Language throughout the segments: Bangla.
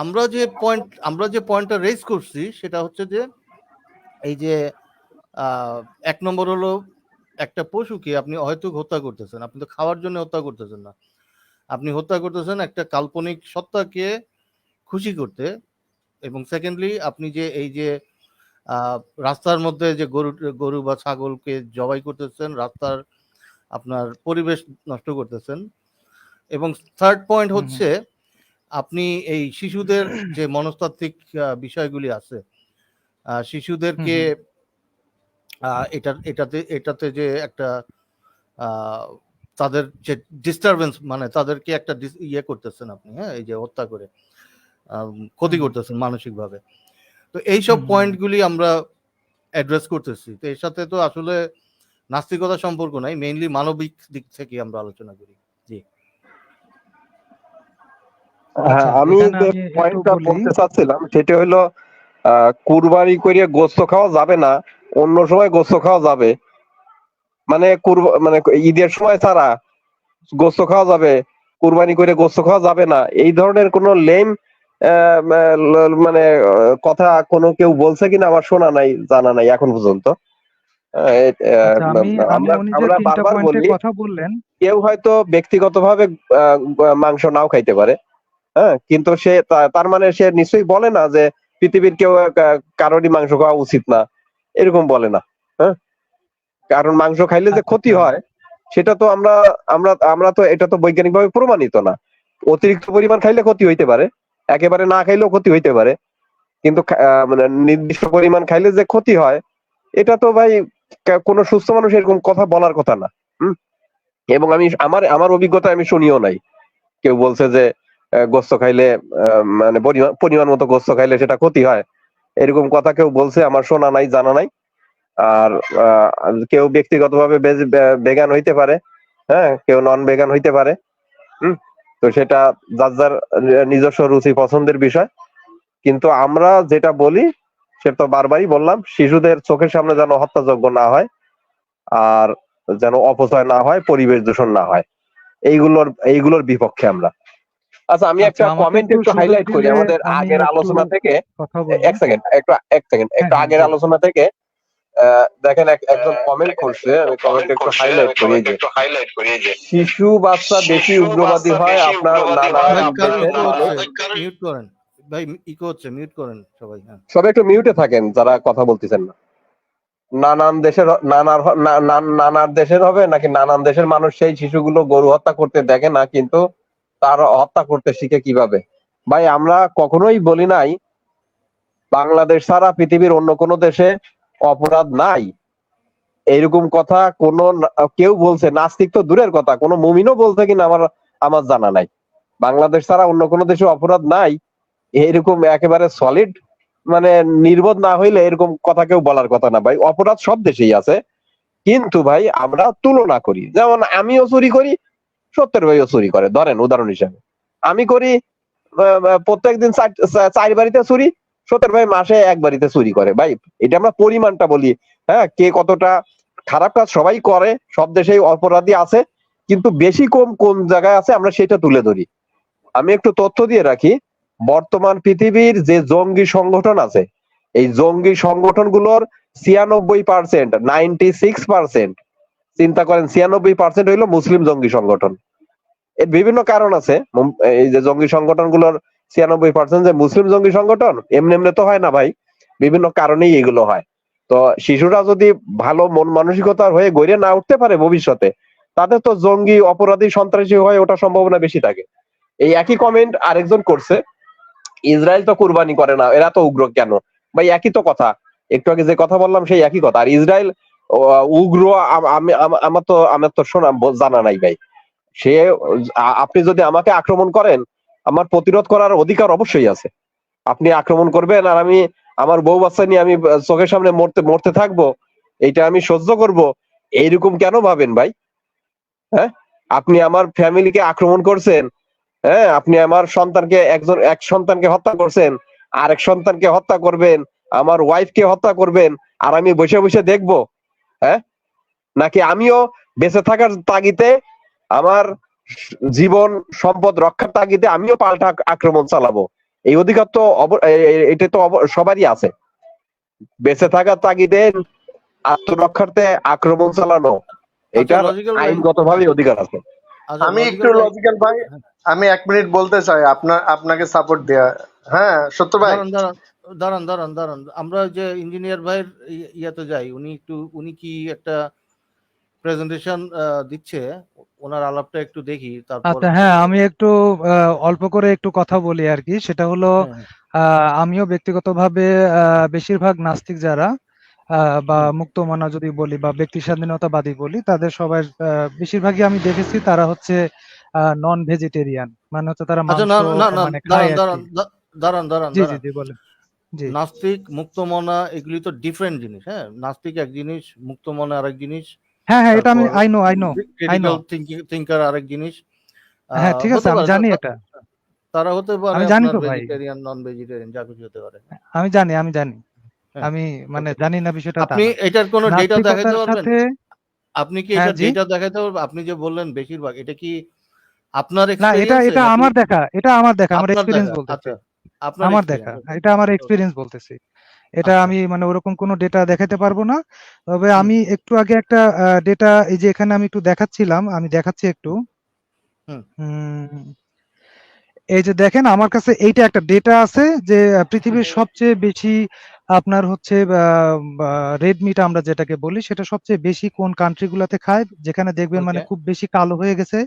আমরা যে পয়েন্টটা রেজ করছি সেটা হচ্ছে যে এই যে ১ নম্বর হলো একটা পশুকে আপনি হয়তো হত্যা করতেছেন, আপনি তো খাওয়ার জন্য হত্যা করতেছেন না, আপনি হত্যা করতেছেন একটা কাল্পনিক সত্তাকে খুশি করতে। এবং সেকেন্ডলি আপনি যে এই যে রাস্তার মধ্যে যে গরু বা ছাগলকে জবাই করতেছেন, রাস্তার আপনার পরিবেশ নষ্ট করতেছেন। এবং থার্ড পয়েন্ট হচ্ছে আপনি এই শিশুদের যে মনস্তাত্ত্বিক বিষয়গুলি আছে, শিশুদেরকে এটাতে যে একটা তাদের যে ডিস্টারবেন্স, মানে তাদেরকে একটা ইয়ে করতেছেন আপনি, হ্যাঁ, এই যে হত্যা করে ক্ষতি করতেছেন মানসিকভাবে। তো এইসব পয়েন্টগুলি আমরা অ্যাড্রেস করতেছি। তো এর সাথে তো আসলে নাস্তিকতা সম্পর্ক নাই, মেইনলি মানবিক দিক থেকে আমরা আলোচনা করি। জি, হ্যাঁ, আমি যে পয়েন্টটা বলতে চাচ্ছিলাম সেটা হলো কুরবানি করে গোস্ত খাওয়া যাবে না, অন্য সময় গোস্ত খাওয়া যাবে। মানে ঈদের সময় ছাড়া গোস্ত খাওয়া যাবে, কুরবানি করে গোস্ত খাওয়া যাবে না, এই ধরনের কোনো লেম মানে কথা কোনো কেউ বলছে কিনা আমার শোনা নাই, জানা নাই এখন পর্যন্ত। আমরা বারবার বলি, কেউ হয়তো ব্যক্তিগতভাবে মাংস নাও খাইতে পারে, হ্যাঁ, কিন্তু সে তার মানে সে নিশ্চয়ই বলে না যে পৃথিবীর কেউ কারোরই মাংস খাওয়া উচিত না, এরকম বলে না। হ্যাঁ, কারণ মাংস খাইলে যে ক্ষতি হয় সেটা তো আমরা আমরা আমরা তো এটা তো বৈজ্ঞানিকভাবে প্রমাণিত না। অতিরিক্ত পরিমাণ খাইলে ক্ষতি হইতে পারে, একেবারে না খাইলেও ক্ষতি হইতে পারে, কিন্তু মানে নির্দিষ্ট পরিমাণ খাইলে যে ক্ষতি হয় এটা তো ভাই কোনো সুস্থ মানুষ এরকম কথা বলার কথা না। এবং আমি আমার অভিজ্ঞতা আমি শুনিও নাই কেউ বলছে যে গোস্ত খাইলে মানে পরিমাণ মতো গোস্ত খাইলে সেটা ক্ষতি হয়, এরকম কথা কেউ বলছে আমার শোনা নাই, জানা নাই। আর কেউ ব্যক্তিগতভাবে ভেগান হইতে পারে, হ্যাঁ, কেউ নন ভেগান হইতে পারে। তো সেটা যার যার নিজস্ব রুচি পছন্দের বিষয়। কিন্তু আমরা যেটা বলি সেটা তো বারবারই বললাম, শিশুদের চোখের সামনে যেন হত্যাযজ্ঞ না হয়, আর যেন অপচয় না হয়, পরিবেশ দূষণ না হয়, এইগুলোর বিপক্ষে আমরা। আচ্ছা, আমি একটা কমেন্ট একটু হাইলাইট করি আমাদের আগের আলোচনা থেকে। এক সেকেন্ড, একটু আগের আলোচনা থেকে দেখেন একজন কমেন্ট করছে, আমি কমেন্ট একটু হাইলাইট করি যে শিশু বাচ্চা বেশি উগ্রবাদী হয় আপনার নানান দেশের মানুষ। মিউট করেন ভাই, ইকো হচ্ছে, মিউট করেন সবাই। হ্যাঁ, সবাই একটু মিউটে থাকেন যারা কথা বলতেছেন না। নানান দেশের হবে নাকি নানান দেশের মানুষ সেই শিশুগুলো গরু হত্যা করতে দেখে না, কিন্তু তারা হত্যা করতে শিখে কিভাবে? ভাই, আমরা কখনোই বলি নাই বাংলাদেশ ছাড়া পৃথিবীর অন্য কোনো দেশে অপরাধ নাই, এইরকম কথা কেউ বলছে? নাস্তিক তো দূরের কথা, কোনো মুমিনও বলছে কিনা আমার জানা নাই। বাংলাদেশ ছাড়া অন্য কোনো দেশে অপরাধ নাই এরকম একেবারে সলিড মানে নির্বোধ না হইলে এরকম কথা কেউ বলার কথা না ভাই। অপরাধ সব দেশেই আছে, কিন্তু ভাই আমরা তুলনা করি। যেমন আমিও চুরি করি, সত্যের ভাইও চুরি করে, ধরেন উদাহরণ হিসাবে আমি করি প্রত্যেকদিন 4 বাড়িতে চুরি, সত্যের ভাই মাসে 1 বাড়িতে চুরি করে। ভাই, এটা আমরা পরিমাণটা বলি, হ্যাঁ, কে কতটা খারাপ কাজ সবাই করে, সব দেশেই অপরাধী আছে, কিন্তু বেশি কম কোন জায়গায় আছে আমরা সেটা তুলে ধরি। আমি একটু তথ্য দিয়ে রাখি, বর্তমান পৃথিবীর যে জঙ্গি সংগঠন আছে, এই জঙ্গি সংগঠনগুলোর 96%, 96%, চিন্তা করেন, 96% হইলো মুসলিম জঙ্গি সংগঠন। এর বিভিন্ন কারণ আছে। এই যে জঙ্গি সংগঠনগুলোর 96% যে মুসলিম জঙ্গি সংগঠন, এমনি এমনি তো হয় না ভাই, বিভিন্ন কারণেই এগুলো হয়। তো শিশুরা যদি ভালো মন মানসিকতার হয়ে গড়ে না উঠতে পারে ভবিষ্যতে, তাদের তো জঙ্গি, অপরাধী, সন্ত্রাসী হয়ে ওঠার সম্ভাবনা বেশি থাকে। এই একই কমেন্ট আরেকজন করছে, ইসরায়েল তো কুরবানি করে না, এরা তো উগ্র কেন? ভাই, একই তো কথা, একটু আগে যে কথা বললাম সেই একই কথা। আর ইসরায়েল উগ্র আমার তো শোনা জানা নাই ভাই। আপনি যদি আমাকে আক্রমণ করেন, আমার প্রতিরোধ করার অধিকার অবশ্যই আছে। আপনি আক্রমণ করবেন আর আমি আমার বউ বাচ্চা নিয়ে আমি চোখের সামনে মরতে থাকবো, এইটা আমি সহ্য করব? এইরকম কেন ভাবেন ভাই? হ্যাঁ, আপনি আমার ফ্যামিলিকে আক্রমণ করছেন, হ্যাঁ, আপনি আমার এক সন্তানকে হত্যা করছেন, আরেক সন্তানকে হত্যা করবেন, আমার ওয়াইফকে হত্যা করবেন, আর আমি বসে বসে দেখবো? হ্যাঁ, নাকি আমিও বেঁচে থাকার তাগিদে, আমার জীবন সম্পদ রক্ষার তাগিদে আমিও পাল্টা আক্রমণ চালাবো? এই অধিকার তো এটা তো সবারই আছে। বেঁচে থাকার তাগিদে আত্মরক্ষার্থে আক্রমণ চালানো, আচ্ছা এটার লজিক্যাল ভাই, আইনগতভাবে অধিকার আছে। আচ্ছা আমি একটু লজিক্যাল ভাই, লজিক্যাল ভাই, আমি 1 মিনিট বলতে চাই আপনাকে সাপোর্ট দেয়া। হ্যাঁ সত্য ভাই, দাঁড়ান দাঁড়ান দাঁড়ান দাঁড়ান দাঁড়ান, আমরা ওই যে ইঞ্জিনিয়ার ভাইয়ের ইয়াতে যাই, উনি কি একটা প্রেজেন্টেশন দিচ্ছে, ওনার আলাপটা একটু দেখি তারপর। আচ্ছা, হ্যাঁ, আমি একটু অল্প করে একটু কথা বলি আর কি। সেটা হলো হ্যাঁ হ্যাঁ, আমিও ব্যক্তিগতভাবে বেশিরভাগ নাস্তিক যারা বা হুম, মুক্তমনা যদি বলি বা ব্যক্তি স্বাধীনতাবাদী বলি, তাদের সবাই বেশিরভাগই আমি দেখেছি তারা হচ্ছে নন ভেজিটেরিয়ান, মানে হচ্ছে তারা আচ্ছা মাংস না না না, মানে খায় দাঁড়ান আর কি। দাঁড়ান দাঁড়ান দাঁড়ান জি জি দাঁড়ান, জি, বলেন। জি নাস্তিক মুক্তমনা এগুলি তো ডিফারেন্ট জিনিস। হ্যাঁ, নাস্তিক এক জিনিস, মুক্তমনা আরেক জিনিস, হ্যাঁ হ্যাঁ, এটা আমি তারপর আই নো। ক্রিটিক্যাল থিঙ্কার আরেক জিনিস। হ্যাঁ ঠিক আছে, হতে আমি পারে জানি এটা, তারা হতে পারে আমি জানি আপনার তো ভাই, ভেজিটেরিয়ান, নন ভেজিটেরিয়ান, যা কিছু হতে পারে। আমি জানি। হ্যাঁ, আমি মানে ওকে। জানি না বিষয়টা তা আপনি না। এটার কোনো ডেটা দেখাতে নাস্তিকতার পারবেন? সাথে, আপনি কি হ্যাঁ এটার জি, ডেটা দেখাতে পারবেন? আপনি যে বললেন বেশিরভাগ, এটা কি আপনার না এটা এক্সপেরিয়েন্সে এটা নাকি আমার দেখা, আমার আপনার এক্সপিরিয়েন্স দেখা? বলতেছি। আচ্ছা, আপনার আমার দেখা, এক্সপেরিয়েন্স। ওকে, এটা আমার ওকে, এক্সপিরিয়েন্স বলতেছি। এটা আচ্ছা, আমি মানে ওরকম কোনো ডেটা দেখাতে পারবো না। তবে হুম, আমি একটু আগে একটা ডেটা, এই যে এখানে আমি একটু দেখাচ্ছিলাম, আমি দেখাচ্ছি একটু। হুম, উম, এই যে দেখেন, আমার কাছে এইটা একটা ডেটা আছে যে পৃথিবীর সবচেয়ে বেশি আপনার হচ্ছে রেড মিট আমরা যেটাকে বলি, সেটা সবচেয়ে বেশি কোন কান্ট্রি গুলাতে খায়, যেখানে দেখবেন মানে ওকে, খুব বেশি কালো হয়ে গেছে,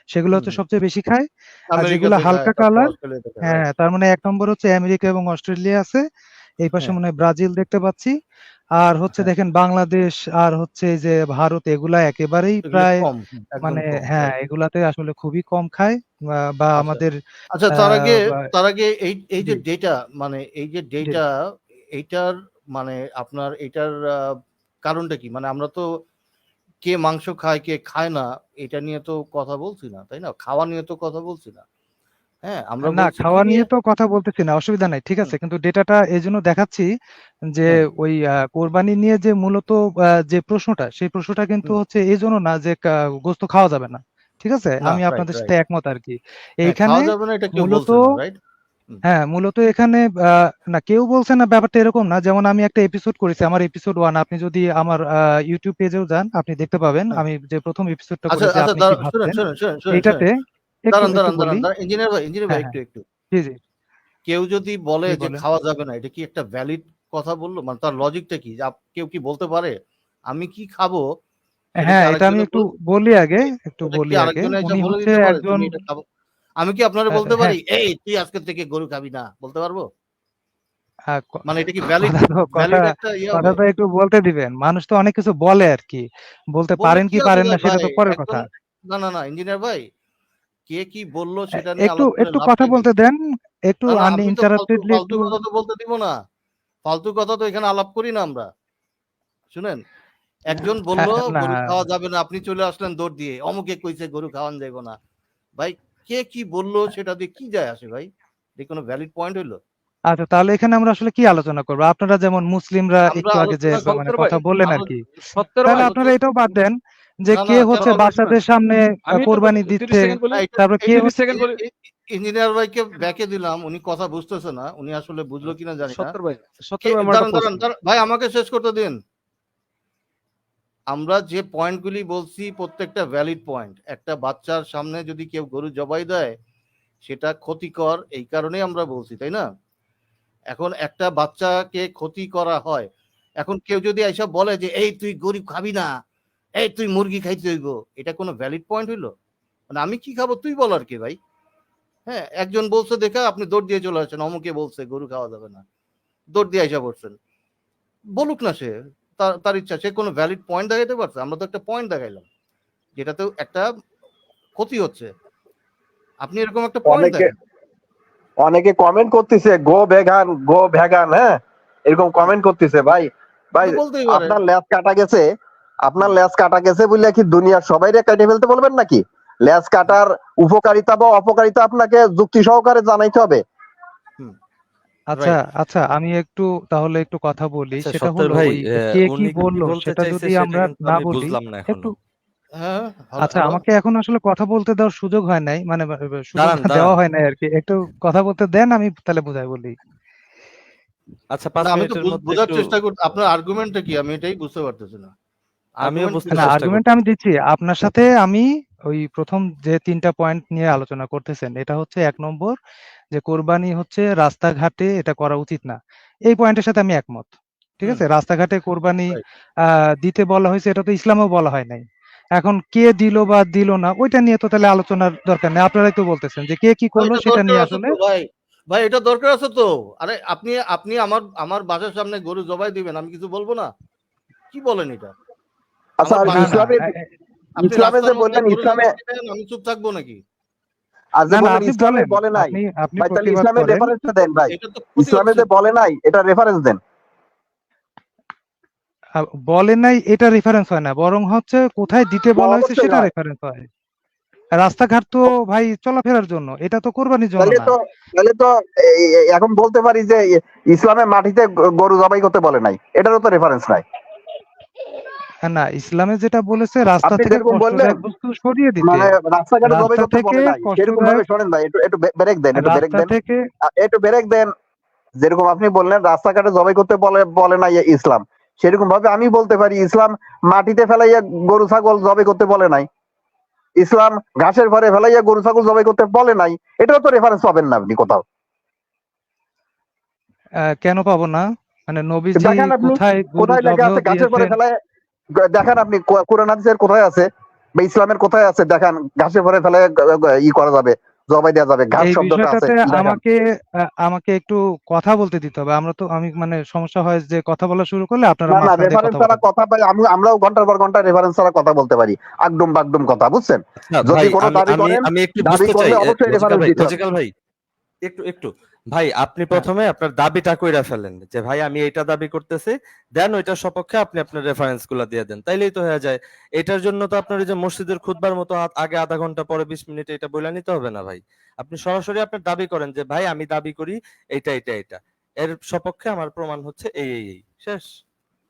সেগুলো হুম, হচ্ছে হুম। সবচেয়ে বেশি খায়। আর যেগুলো আমেরিকাতে খায়, হালকা তারপর কালার, অস্ট্রেলিয়াতে খায়, হ্যাঁ, রাইট? তার মানে 1 নম্বর হচ্ছে আমেরিকা এবং অস্ট্রেলিয়া আছে, এই পাশে হ্যাঁ, মনে হয় ব্রাজিল দেখতে পাচ্ছি। আর হচ্ছে হ্যাঁ, দেখেন বাংলাদেশ আর হচ্ছে এই যে ভারত, এগুলা একেবারেই এগুলি প্রায় কম, একদম মানে, কম, হ্যাঁ, রাইট? এগুলাতে আসলে খুবই কম খায়। বা আচ্ছা, আমাদের আচ্ছা, আহ, তার আগে এই এই জি যে ডেটা, মানে এই যে জি, ডেটা, এইটার মানে আপনার এটার কারণটা কি? মানে আমরা তো কে মাংস খায় কে খায় না এটা নিয়ে তো কথা বলছি না, তাই না? খাওয়া নিয়ে তো কথা বলছি না। হ্যাঁ, আমরা না, বলছি কি খাওয়া নিয়ে? নিয়ে তো কথা বলতেছি না, অসুবিধা নাই, ঠিক হুম, আছে, কিন্তু ডেটাটা এই জন্য দেখাচ্ছি যে হ্যাঁ, ওই কোরবানি নিয়ে যে মূলত যে প্রশ্নটা, সেই প্রশ্নটা কিন্তু হুম, হচ্ছে এই জন্য না যে গোস্ত খাওয়া যাবে না, ঠিক আছে, না, আমি রাইট, আপনাদের সাথে রাইট। একমত আর কি। হ্যাঁ, এইখানে খাওয়া যাবে না এটা কেউ মূলত, বলছে না, রাইট? হুম, হ্যাঁ, মূলত এখানে না কেউ বলছে না, ব্যাপারটা এরকম না। যেমন আমি একটা এপিসোড করেছি, আমার এপিসোড 1, আপনি যদি আমার ইউটিউব পেজেও যান আপনি দেখতে পাবেন, হ্যাঁ। আমি যে প্রথম এপিসোডটা আচ্ছা, করেছি আচ্ছা, আপনি কি শুনেন, ভাবছেন শুনেন, শুনেন, শুনেন, শুনেন। এইটাতে, একটু দাঁড়ান, একটু দাঁড়ান, দাঁড়ান, বলি। দাঁড়ান। ইঞ্জিনিয়ার ভাই, হ্যাঁ একটু। জি জি কেউ যদি বলে জি, যে বলেন। খাওয়া যাবে না, এটা কি একটা ভ্যালিড কথা বলল? মানে তার লজিকটা কি? যে কেউ কি বলতে পারে? আমি কি খাবো সেটা কি হ্যাঁ, এটা আমি আরেকজনে একটু বলি আগে, এটা কি আরেকজনে এসে উনি বলে হচ্ছে দিতে পারে একজন, তুমি এটা খাবো? আমি কি আপনারে বলতে হ্যাঁ, পারি, "এই তুই আজকে থেকে গরু খাবি না।" বলতে পারবো? আহ, ক- মানে এটা কি ভ্যালিড, কথা তো কথা ভ্যালিড একটা ইয়ে কথা হবে? তো একটু বলতে দিবেন, মানুষ তো অনেক কিছু বলে আর কি, বলতে বললে পারেন কি কি আসে পারেন না যায় সেটা ভাই? তো পরের এখন কথা। না, না, না, ইঞ্জিনিয়ার ভাই, কে কি বলল সেটা নিয়ে একটু আলাপ করে একটু কথা লাভটা কি? বলতে দেন, একটু না, না, আমি তো ফালতু, আনইন্টারাপ্টেডলি ফালতু একটু। কথা তো বলতে দিব না। ফালতু কথা তো এখানে আলাপ করি না আমরা। শুনেন, একজন বলল না, গরু খাওয়া যাবে না, আপনি চলে আসলেন দৌড় দিয়ে। অমুকে কইছে গরু খাওয়ান যাইব না। ভাই, কে কি বলল সেটা দিয়ে কি যায় আসে ভাই? এটা কোনো ভ্যালিড পয়েন্ট হইলো? আচ্ছা, তাহলে এখানে আমরা আসলে কি আলোচনা করবো? আপনারা যেমন মুসলিমরা আমরা একটু আগে যে আলোচনা মানে সত্তর ভাই, কথা বললেন আর আমরা কি, সত্তর তাহলে ভাই, আপনারা এটাও বাদ দেন যে না, না, কে কেন হচ্ছে সত্তর ভাই শুনেন, বাচ্চাদের সামনে আমি একটু কোরবানি 30 দিচ্ছে, সেকেন্ড বলি, না, এটা তারপর কে 30 হচ্ছে, সেকেন্ড বলি। ইঞ্জিনিয়ার ভাইকে ব্যাকে দিলাম। উনি কথা বুঝতেছে না। উনি আসলে বুঝলো কিনা জানি না। সত্তর ভাই, কে সত্তর ভাই, আমার একটা দাঁড়ান, দাঁড়ান, প্রশ্ন। দাঁড়ান। ভাই আমাকে শেষ করতে দিন। আমরা যে পয়েন্টগুলি বলছি প্রত্যেকটা ভ্যালিড পয়েন্ট। একটা বাচ্চার সামনে যদি কেউ গরু জবাই দেয় সেটা ক্ষতিকর, এই কারণেই আমরা বলছি, তাই না? এখন একটা বাচ্চাকে ক্ষতি করা হয়। এখন কেউ যদি এসব বলে যে এই তুই গরু খাবি না, এই তুই মুরগি খাইতে হইব, এটা কোনো ভ্যালিড পয়েন্ট হইলো? মানে আমি কি খাবো তুই বল আর কি ভাই। হ্যাঁ, একজন বলছে দেখে আপনি দৌড় দিয়ে চলে আসছেন, অমুকে বলছে গরু খাওয়া যাবে না, দৌড় দিয়ে আইসা পড়ছেন। বলুক না সে, তার ইচ্ছা, সে কোনো ভ্যালিড পয়েন্ট দেখাইতে পারছে? আমরা তো একটা পয়েন্ট দেখাইলাম যেটাতেও একটা ক্ষতি হচ্ছে। আপনি এরকম একটা পয়েন্ট অনেকে দেখেন। অনেকে কমেন্ট করতেছে গো ভেগান, গো ভেগান, হ্যাঁ, এরকম কমেন্ট করতেছে। ভাই ভাই, তো বলতেই পারে। আপনার ল্যাজ কাটা গেছে, আপনার ল্যাজ কাটা গেছে বলে কি দুনিয়ার সবাইরে কেটে ফেলতে বলবেন নাকি? ল্যাজ কাটার উপকারিতা বা অপকারিতা আপনাকে যুক্তি সহকারে জানাইতে হবে। আচ্ছা রাইট। আচ্ছা, আমি একটু তাহলে একটু কথা বলি, আচ্ছা সেটা সত্তর হলো ভাই, ওই কে কি উনি কি বললো বলতে সেটা চাইছে যদি সেটা আমরা কিন্তু না আমি বলি, বুঝলাম না একটু এখনো। হ্যাঁ, আচ্ছা, হ্যালো। আমাকে এখন আসলে কথা বলতে দেওয়ার সুযোগ হয় নাই, মানে সুযোগ দাঁড়ান দেওয়া দাঁড়ান হয় নাই আর কি। একটু কথা বলতে দেন, আমি তাহলে বুঝাই বলি। আচ্ছা 5 না, আমি তো মিনিটের মধ্যে বোঝার একটু চেষ্টা করছি আপনার আর্গুমেন্টটা কি, আমি এটাই বুঝতে পারতেছি না। আমিও আর্গুমেন্ট বুঝতে না, চেষ্টা আর্গুমেন্ট করছি। আমি দিচ্ছি আপনার সাথে। আমি ওই প্রথম যে 3টা পয়েন্ট নিয়ে আলোচনা করতেছেন, এটা হচ্ছে 1 নম্বর, যে কোরবানি হচ্ছে রাস্তাঘাটে এটা করা উচিত না। এই পয়েন্টের সাথে আমি একমত। ঠিক হুম, আছে? রাস্তাঘাটে কোরবানি রাইট। দিতে বলা হয়েছে, এটা তো ইসলামেও বলা হয় নাই। এখন কে দিল বা দিল না ওইটা নিয়ে তো তাহলে আলোচনার দরকার নেই। আপনারাই তো বলতেছেন যে কে কি ভাই করলো এটা সেটা দরকার নিয়ে আছে আসলে। তো ভাই। ভাই এটা দরকার আছে তো। আরে আপনি আপনি আমার আমার বাসার সামনে গরু জবাই দিবেন, আমি কিছু বলবো না? কি বলেন এটা? আচ্ছা, আমার আর না, বাসা, না, ইসলামে আপনি ইসলামে যে রাস্তার মধ্যে বললেন, গরু ইসলামে জবাই দিবেন, আমি চুপ থাকবো নাকি? আর যে না, না, বললেন আপনি ইসলামে বলেন। বলে নাই, আপনি আপনি ভাই তাহলে প্রতিবাদ ইসলামের করেন। রেফারেন্সটা দেন ভাই। এটা তো ক্ষতি ইসলামে হচ্ছে যে তো। বলে নাই এটা রেফারেন্স দেন। বলেন নাই এটা রেফারেন্স হয় না, বরং হচ্ছে কোথায় দিতে বলা হয়েছে অবশ্যই সেটা হয়। রেফারেন্স হয়। রাস্তাঘাট তো ভাই চলাফেরার জন্য, এটা তো কোরবানির জন্য তাহলে না। তো তাহলে তো এখন বলতে পারি যে ইসলামে মাটিতে গরু জবাই করতে বলে নাই, এটারও তো রেফারেন্স নাই। না, ইসলামে যেটা বলেছে রাস্তা আপনি থেকে যেরকম বললেন কষ্টদায়ক বস্তু সরিয়ে দিতে। মানে রাস্তাঘাটে জবাই রাস্তা করতে থেকে বলে নাই, সেরকম ভাবে কষ্টদায়ক, শোনেন ভাই, একটু একটু ব্রেক দেন, একটু ব্রেক রাস্তা দেন, থেকে একটু ব্রেক দেন। যেরকম আপনি বললেন রাস্তাঘাটে জবাই করতে বলে বলে নাই ইসলাম, সেরকম ভাবে আমি বলতে পারি ইসলাম মাটিতে ফেলাইয়া গরু ছাগল জবাই করতে বলে নাই, ইসলাম ঘাসের ঘরে ফেলাইয়া গরু ছাগল জবাই করতে বলে নাই। এটাও তো রেফারেন্স পাবেন না আপনি কোথাও। কেন পাবো না? মানে নবীজি দেখেন আপনি কোথায় গরু কোথায় লেখা জবেহ আছে ঘাসের ঘরে দিয়েছেন? ফেলায়, দেখেন আপনি কোরআন হাদিসের কোথায় আছে বা ইসলামের কোথায় আছে, দেখান ঘাসের ঘরে ফেলায় ই করা যাবে, জবাই দেওয়া যাবে, ঘাস এই শব্দটা আছে বিষয়টাতে দেখান। আমাকে আমাকে একটু কথা বলতে দিতে হবে। আমি মানে সমস্যা হয় যে কথা বলা শুরু করলে আপনারা না না, মাঝখান দিয়ে রেফারেন্স কথা ছাড়া বলেন। কথা পাই, আমরাও ঘন্টার পর ঘন্টা রেফারেন্স ছাড়া কথা বলতে পারি, আকডুম বাকডুম কথা, বুঝছেন? আচ্ছা যদি ভাই কোনো আমি দাবি আমি করেন, আমি একটু দাবি বুঝতে চাই করলে অবশ্যই লজিক্যাল রেফারেন্স ভাই, দিতে হবে। লজিক্যাল ভাই, একটু একটু ভাই আপনি হ্যাঁ, প্রথমে আপনার দাবিটা কইরা ফেলেন যে ভাই আমি এটা দাবি করতেছি, দেন ওইটার সপক্ষে আপনি আপনার রেফারেন্স গুলা দিয়ে দেন, তাইলেই তো হয়ে যায়। এটার জন্য তো আপনার ওই যে মসজিদের খুতবার মতো আগে আধা ঘন্টা পরে 20 মিনিট এটা বলে নিতে হবে না ভাই। আপনি সরাসরি আপনার দাবি করেন যে ভাই আমি দাবি করি এটা এটা এটা, এর সপক্ষে আমার প্রমাণ হচ্ছে এই এই এই, শেষ।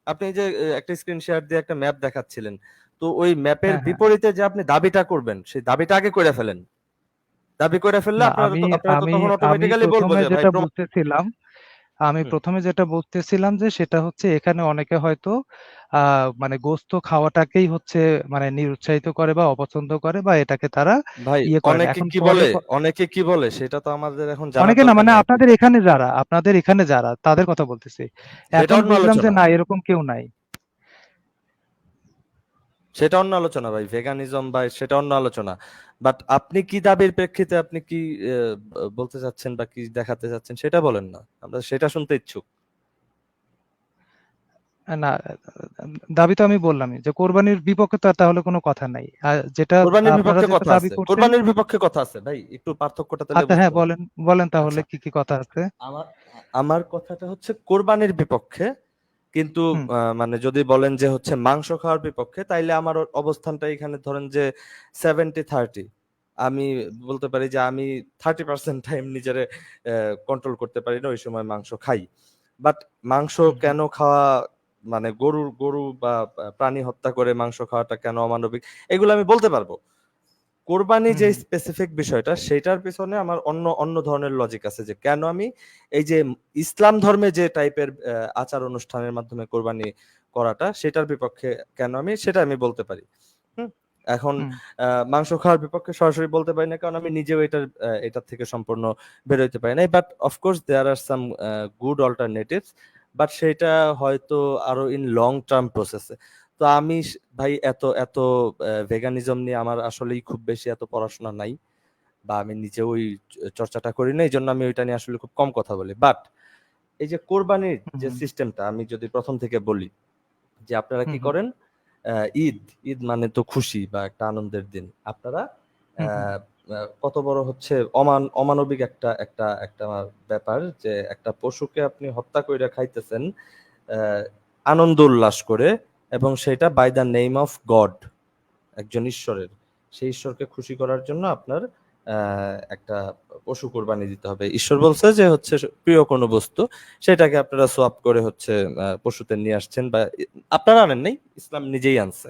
আপনি এই যে একটা স্ক্রিন শেয়ার দিয়ে একটা ম্যাপ দেখাচ্ছিলেন, তো ওই ম্যাপের হ্যাঁ, হ্যাঁ। বিপরীতে যে আপনি দাবিটা করবেন সেই দাবিটা আগে করে ফেলেন। দাবি করে ফেললে না, আপনারা তো আমি তখন আমি অটোমেটিক্যালি বলবো প্রথমে যে ভাই যেটা প্রমাণ। বুঝতেছিলাম, আমি হুম। প্রথমে যেটা বুঝতেছিলাম যে সেটা হচ্ছে এখানে অনেকে হয়তো মানে গোস্ত খাওয়াটাকেই হচ্ছে মানে নিরুৎসাহিত করে বা অপছন্দ করে, বা এটাকে তারা ভাই ইয়ে করে না। অনেকে এখন কি পরে বলে, অনেকে কি বলে সেটা তো আমাদের এখন জানার অনেকে না, দরকার মানে নেই আপু। আপনাদের এখানে যারা তাদের কথা বলতেছি। সেটা এখন অন্য বুঝলাম যে আলোচনা, না, এরকম কেউ নাই। সেটা অন্য আলোচনা ভাই, ভেগানিজম বা সেটা অন্য আলোচনা। বাট আপনি কি দাবির প্রেক্ষিতে আপনি কি বলতে চাচ্ছেন বা কি দেখাতে চাচ্ছেন সেটা বলেন না, আমরা সেটা শুনতে ইচ্ছুক। না, দাবি তো আমি বললামই যে কোরবানির বিপক্ষে তো আর তাহলে কোনো কথা নাই। আর যেটা কোরবানির আপনারা বিপক্ষে যেটা কথা দাবি আছে, করছেন। কোরবানির বিপক্ষে কথা আছে ভাই, একটু পার্থক্যটা তাহলে আচ্ছা, হ্যাঁ, বুঝতে হবে। বলেন বলেন তাহলে আচ্ছা, কি কি কথা আছে। আমার আমার কথাটা হচ্ছে কোরবানির বিপক্ষে, কিন্তু হুম, মানে যদি বলেন যে হচ্ছে মাংস খাওয়ার বিপক্ষে, তাইলে আমার অবস্থানটা এখানে ধরেন যে 70-30। আমি বলতে পারি যে আমি 30% টাইম নিজেরে কন্ট্রোল করতে পারি না, ওই সময় মাংস খাই। বাট মাংস হুম, হুম, কেন খাওয়া, মানে গরু বা প্রাণী হত্যা করে মাংস খাওয়াটা কেন অমানবিক, এগুলো আমি বলতে পারবো। কোরবানি হুম, যে হুম, স্পেসিফিক বিষয়টা সেটার পিছনে আমার অন্য অন্য ধরনের লজিক আছে, যে কেন আমি এই যে ইসলাম ধর্মে যে টাইপের আচার অনুষ্ঠানের মাধ্যমে কোরবানি করাটা সেটার বিপক্ষে কেন আমি, সেটা আমি বলতে পারি। হুম। এখন হুম, মাংস খাওয়ার বিপক্ষে সরাসরি বলতে পারি না, কারণ আমি নিজেও এটার থেকে সম্পূর্ণ বেরোইতে পারি না। But of course there are some good alternatives, but সেটা হয়তো আরো ইন লং টার্ম প্রসেসে। তো আমি ভাই এত এত ভেগানিজম নিয়ে আমার আসলেই খুব বেশি এত পড়াশোনা নাই, বা আমি নিজে ওই চর্চাটা করি না, এই জন্য আমি ওইটা নিয়ে আসলে খুব কম কথা বলি। বাট এই যে কোরবানির যে হুম, সিস্টেমটা আমি যদি প্রথম থেকে বলি, যে আপনারা হুম, কি হুম, করেন, ঈদ ঈদ মানে তো খুশি বা একটা আনন্দের দিন, আপনারা হুম, হুম, আহ, কত বড় হচ্ছে অমানবিক একটা একটা একটা ব্যাপার, যে একটা পশুকে আপনি হত্যা করে খাইতেছেন আহ, আনন্দ উল্লাস করে, এবং সেটা by the name of God, একজন ঈশ্বরের, সেই ঈশ্বরকে খুশি করার জন্য আপনার একটা পশু কোরবানি দিতে হবে। ঈশ্বর বলছে যে হচ্ছে প্রিয় কোনো বস্তু, সেটাকে আপনারা সোয়াপ করে হচ্ছে পশুতে নিয়ে আসছেন, বা আপনারা আনেন নাই, ইসলাম নিজেই আনছে।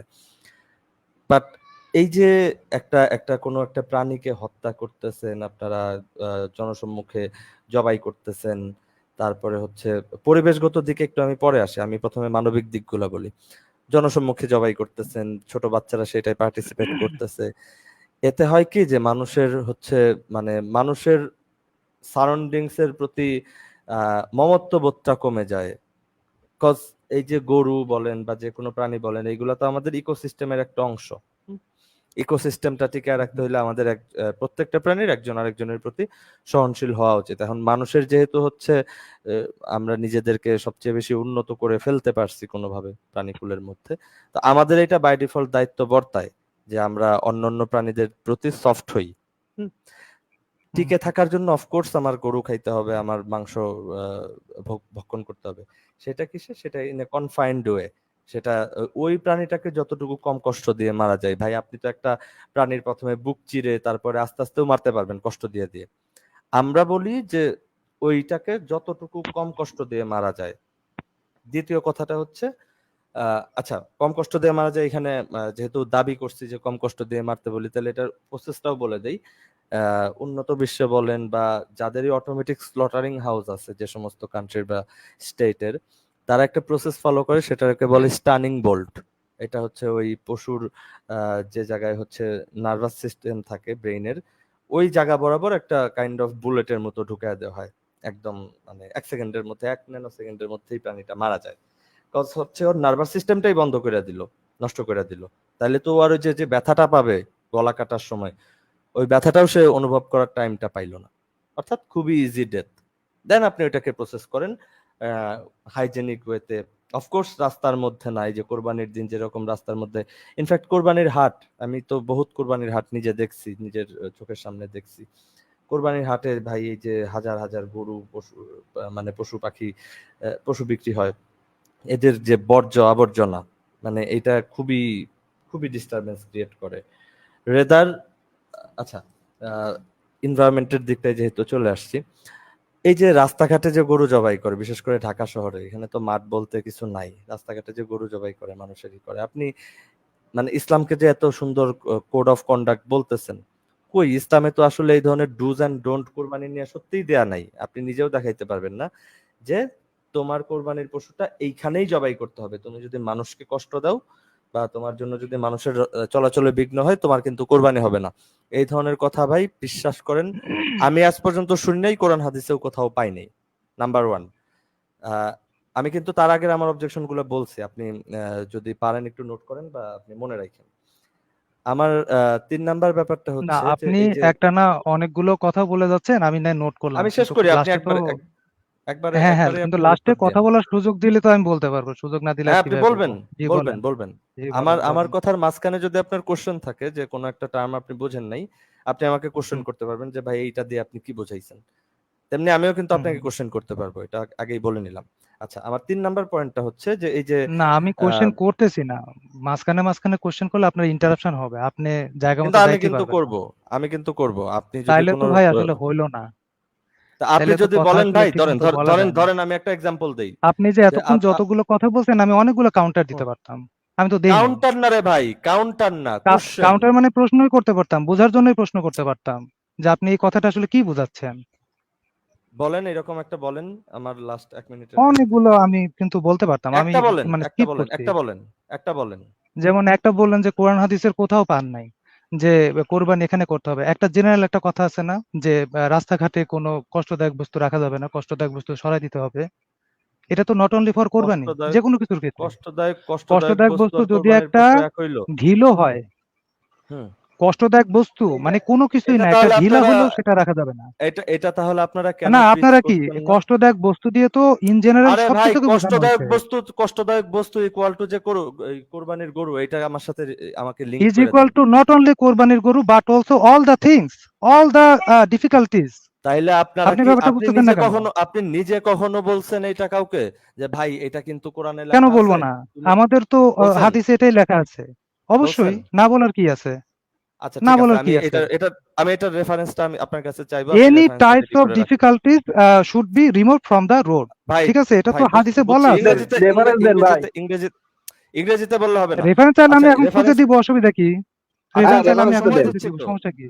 বাট এই যে একটা কোনো একটা প্রাণীকে হত্যা করতেছেন আপনারা, জনসম্মুখে জবাই করতেছেন, তারপরে হচ্ছে পরিবেশগত দিকে একটু আমি পরে আসি, আমি প্রথমে মানবিক দিকগুলো বলি। জনসম্মুখে জবাই করতেছেন, ছোট বাচ্চারা সেটাই পার্টিসিপেট করতেছে। এতে হয় কি যে মানুষের হচ্ছে মানে মানুষের সারাউন্ডিংস এর প্রতি মমত্ববোধটা কমে যায়। কজ এই যে গরু বলেন বা যে কোনো প্রাণী বলেন, এইগুলো তো আমাদের ইকোসিস্টেমের একটা অংশ। ইকোসিস্টেমটা টিকে রাখতে হলে আমাদের প্রত্যেকটা প্রাণীর একজন আরেকজনের প্রতি সহনশীল হওয়া উচিত। এখন মানুষের যেহেতু হচ্ছে আমরা নিজেদেরকে সবচেয়ে বেশি উন্নত করে ফেলতে পারছি কোনোভাবে প্রাণীকুলের মধ্যে, তো আমাদের এটা বাই ডিফল্ট দায়িত্ব বর্তায় যে আমরা অন্যান্য প্রাণীদের প্রতি সফট হই। টিকে থাকার জন্য অফকোর্স আমার গরু খাইতে হবে, আমার মাংস ভক্ষণ করতে হবে। সেটা কিসে? সেটা ইন এ কনফাইন্ড ওয়ে। সেটা ওই প্রাণীটাকে যতটুকু কম কষ্ট দিয়ে মারা যায়। ভাই আপনি তো একটা প্রাণীর প্রথমে বুক চিরে তারপরে আস্তে আস্তেও মারতে পারবেন কষ্ট দিয়ে দিয়ে। আমরা বলি যে ওইটাকে যতটুকু কম কষ্ট দিয়ে মারা যায়। দ্বিতীয় কথাটা হচ্ছে আচ্ছা, কম কষ্ট দিয়ে মারা যায়, এখানে যেহেতু দাবি করছি যে কম কষ্ট দিয়ে মারতে বলি, তাহলে এটার প্রসেসটাও বলে দেই। উন্নত বিশ্বে বলেন বা যাদেরই অটোমেটিক স্লটারিং হাউস আছে যে সমস্ত কান্ট্রির বা স্টেটের, তারা একটা প্রসেস ফলো করে, সেটাকে বলে স্টানিং বোল্ট। এটা হচ্ছে ওই পশুর যে জায়গায় হচ্ছে নার্ভাস সিস্টেম থাকে ব্রেইনের, ওই জায়গা বরাবর একটা কাইন্ড অফ বুলেটের মতো ঢুকায় দেওয়া হয়। একদম মানে 1 সেকেন্ডের মধ্যে, 1 ন্যানো সেকেন্ডের মধ্যেই প্রাণীটা মারা যায়। কজ হচ্ছে ওর নার্ভাস সিস্টেমটাই বন্ধ করে দিল, নষ্ট করে দিল। তাহলে তো আর ওই যে ব্যথাটা পাবে গলা কাটার সময়, ওই ব্যথাটাও সে অনুভব করার টাইমটা পাইলো না। অর্থাৎ খুবই ইজি ডেথ। দেন আপনি ওইটাকে প্রসেস করেন হাইজেনিক ওয়েতে। অফকোর্স রাস্তার মধ্যে নাই, যে কোরবানির দিন যেরকম রাস্তার মধ্যে, ইনফ্যাক্ট কোরবানির হাট, আমি তো বহুত কোরবানির হাট নিজে দেখছি, নিজের চোখের সামনে দেখছি। কোরবানির হাটে ভাই এই যে হাজার হাজার গরু, পশু মানে পশু পাখি, পশু বিক্রি হয়, এদের যে বর্জ্য আবর্জনা, মানে এটা খুবই খুবই ডিস্টারবেন্স ক্রিয়েট করে। রেদার আচ্ছা, এনভায়রনমেন্টের দিকটায় যেহেতু চলে আসছি, এই যে রাস্তাঘাটে যে গরু জবাই করে, বিশেষ করে ঢাকা শহরে, এখানে তো মাঠ বলতে কিছু নাই, রাস্তাঘাটে যে গরু জবাই করে মানুষেরই করে। আপনি মানে ইসলামকে যে এত সুন্দর কোড অফ কন্ডাক্ট বলতেছেন, কই ইসলামে তো আসলে এই ধরনের ডুজ অ্যান্ড ডোন্ট কোরবানি নিয়ে সত্যিই দেয়া নাই। আপনি নিজেও দেখাইতে পারবেন না যে তোমার কোরবানির পশুটা এইখানেই জবাই করতে হবে। তুমি যদি মানুষকে কষ্ট দাও বা তোমার জন্য যদি মানুষের চলাচলে বিঘ্ন হয়, তোমার কিন্তু কোরবানি হবে না। এই ধরনের কথা ভাই বিশ্বাস করেন আমি আজ পর্যন্ত শুনি নাই, কোরআন হাদিসেও কোথাও পাই নাই। Number one. আমি কিন্তু তার আগের আমার অবজেকশন গুলো বলছি, আপনি যদি পারেন একটু নোট করেন বা আপনি মনে রাখেন। আমার 3 নাম্বার ব্যাপারটা না, হচ্ছে যে আপনি এই যে একটা না অনেকগুলো কথা বলে যাচ্ছেন, আমি না নোট করলাম, আমি শেষ কিন্তু করি, আপনি লাস্টে তো একবারে হ্যাঁ হ্যাঁ, একবারে কিন্তু আপনি লাস্টে উত্তর কথা দেন। বলার সুযোগ দিলে তো আমি বলতে পারবো, সুযোগ না দিলে আর হ্যাঁ আপনি কিভাবে বলবেন, বলবো? জি বলবেন বলেন। বলবেন জি আমার বলেন আমার বলেন। কথার মাঝখানে যদি আপনার কোশ্চেন থাকে যে কোনো একটা টার্ম আপনি বোঝেন নাই, আপনি আমাকে কোশ্চেন হুম করতে পারবেন যে ভাই এইটা দিয়ে আপনি কি বোঝাইছেন। তেমনি আমিও কিন্তু হুম আপনাকে হুম। কোশ্চেন করতে পারবো, এটা আগেই বলে নিলাম। আচ্ছা, আমার 3 নাম্বার পয়েন্টটা হচ্ছে যে এই যে না, আমি কোশ্চেন করতেছি না, মাঝখানে মাঝখানে কোশ্চেন করলে আপনার ইন্টারাপশন হবে, আপনি জায়গা কিন্তু মতো আমি যাইতে কিন্তু পারবেন না। করব, আমি কিন্তু করব। আপনি যদি তাইলে কোনো তো ভাই আসলে হইলো না, তা আপনি তাইলে তো যদি কথা বলেন আসলে ভাই, ঠিক ধরেন মতো বলা ধরেন যায় না। ধরেন আমি একটা এক্সাম্পল দেই আপনি যে যে এতক্ষণ যতগুলো কথা বলছেন, আমি অনেকগুলো কাউন্টার দিতে পারতাম, আমি তো দেই নাই। কাউন্টার না রে ভাই, কাউন্টার না, কোশ্চেন। কাউন্টার মানে প্রশ্নই করতে পারতাম, বোঝার জন্যই প্রশ্ন করতে পারতাম যে আপনি এই কথাটা আসলে কি বোঝাচ্ছেন। বলেন এরকম একটা বলেন, আমার লাস্ট 1 মিনিটের মধ্যে। অনেকগুলো আমি কিন্তু বলতে পারতাম, আমি একটা বলেন, মানে একটা স্কিপ বলেন, করছি। একটা বলেন, একটা বলেন। যেমন একটা বললেন যে কোরআন হাদিসের কোথাও পান নাই যে কোরবানি এখানে করতে হবে। একটা জেনারেল একটা কথা আছে না যে রাস্তাঘাটে কোনো কষ্টদায়ক বস্তু রাখা যাবে না, কষ্টদায়ক বস্তু সরাই দিতে হবে। এটা তো নট অনলি ফর কোরবানি, কষ্টদায়ক যে কোনো কিছুর ক্ষেত্রে। কষ্টদায়ক কষ্টদায়ক বস্তু বস্তু আর যদি কোরবানির একটা পশু এক হইলো। ঢিলও হয়, হুম। কষ্টদায়ক বস্তু এটা মানে কোনো কিছুই এটা না, একটা তাহলে ঢিলা আপনারা হলেও সেটা রাখা যাবে না। এটা তাহলে আপনারা কেন না, প্রিচ আপনারা কি করছেন না? কষ্টদায়ক বস্তু দিয়ে তো ইন জেনারেল আরে ভাই, সবকিছুকে বোঝানো হয়েছে। কষ্টদায়ক বস্তু ইকুয়াল টু যে এই কোরবানির গরু, এটা আমার সাথে আমাকে লিংক ইজ করে ইকুয়াল দেন। টু নট অনলি কোরবানির গরু but also all the things, all the difficulties. তাইলে আপনারা আপনি কি ব্যাপারটা বুঝতেছেন না কেন? আপনি নিজে কখনো বলছেন এটা কাউকে যে ভাই এটা কিন্তু কোরআনে কেন লেখা বলবো আছে? না? তুমি আমাদের তো বলছেন? হাদিসে এটাই লেখা আছে। বলছেন? অবশ্যই, না বলার কি আছে? আচ্ছা না ঠিক আছে, বলার আমি কি আছে? আমি এটার রেফারেন্সটা আমি আপনার কাছে চাইবো, আপনি এনি রেফারেন্সটা টাইপস রেডি অফ করে রাখেন। Difficulties should be removed from the road. ভাই ঠিক আছে, এটা তো ভাই হাদিসে বুঝছি, বলা আছে। রেফারেন্স দেন ভাই। ইংরেজিতে বললে হবে না। রেফারেন্স চাইলে আচ্ছা আমি এখন খুঁজে রেফারেন্স, দিব, অসুবিধা কি? রেফারেন্স চাইলে আমি reference এখন তো দেন। বলতে দিচ্ছি দিব, তো। সমস্যা কি?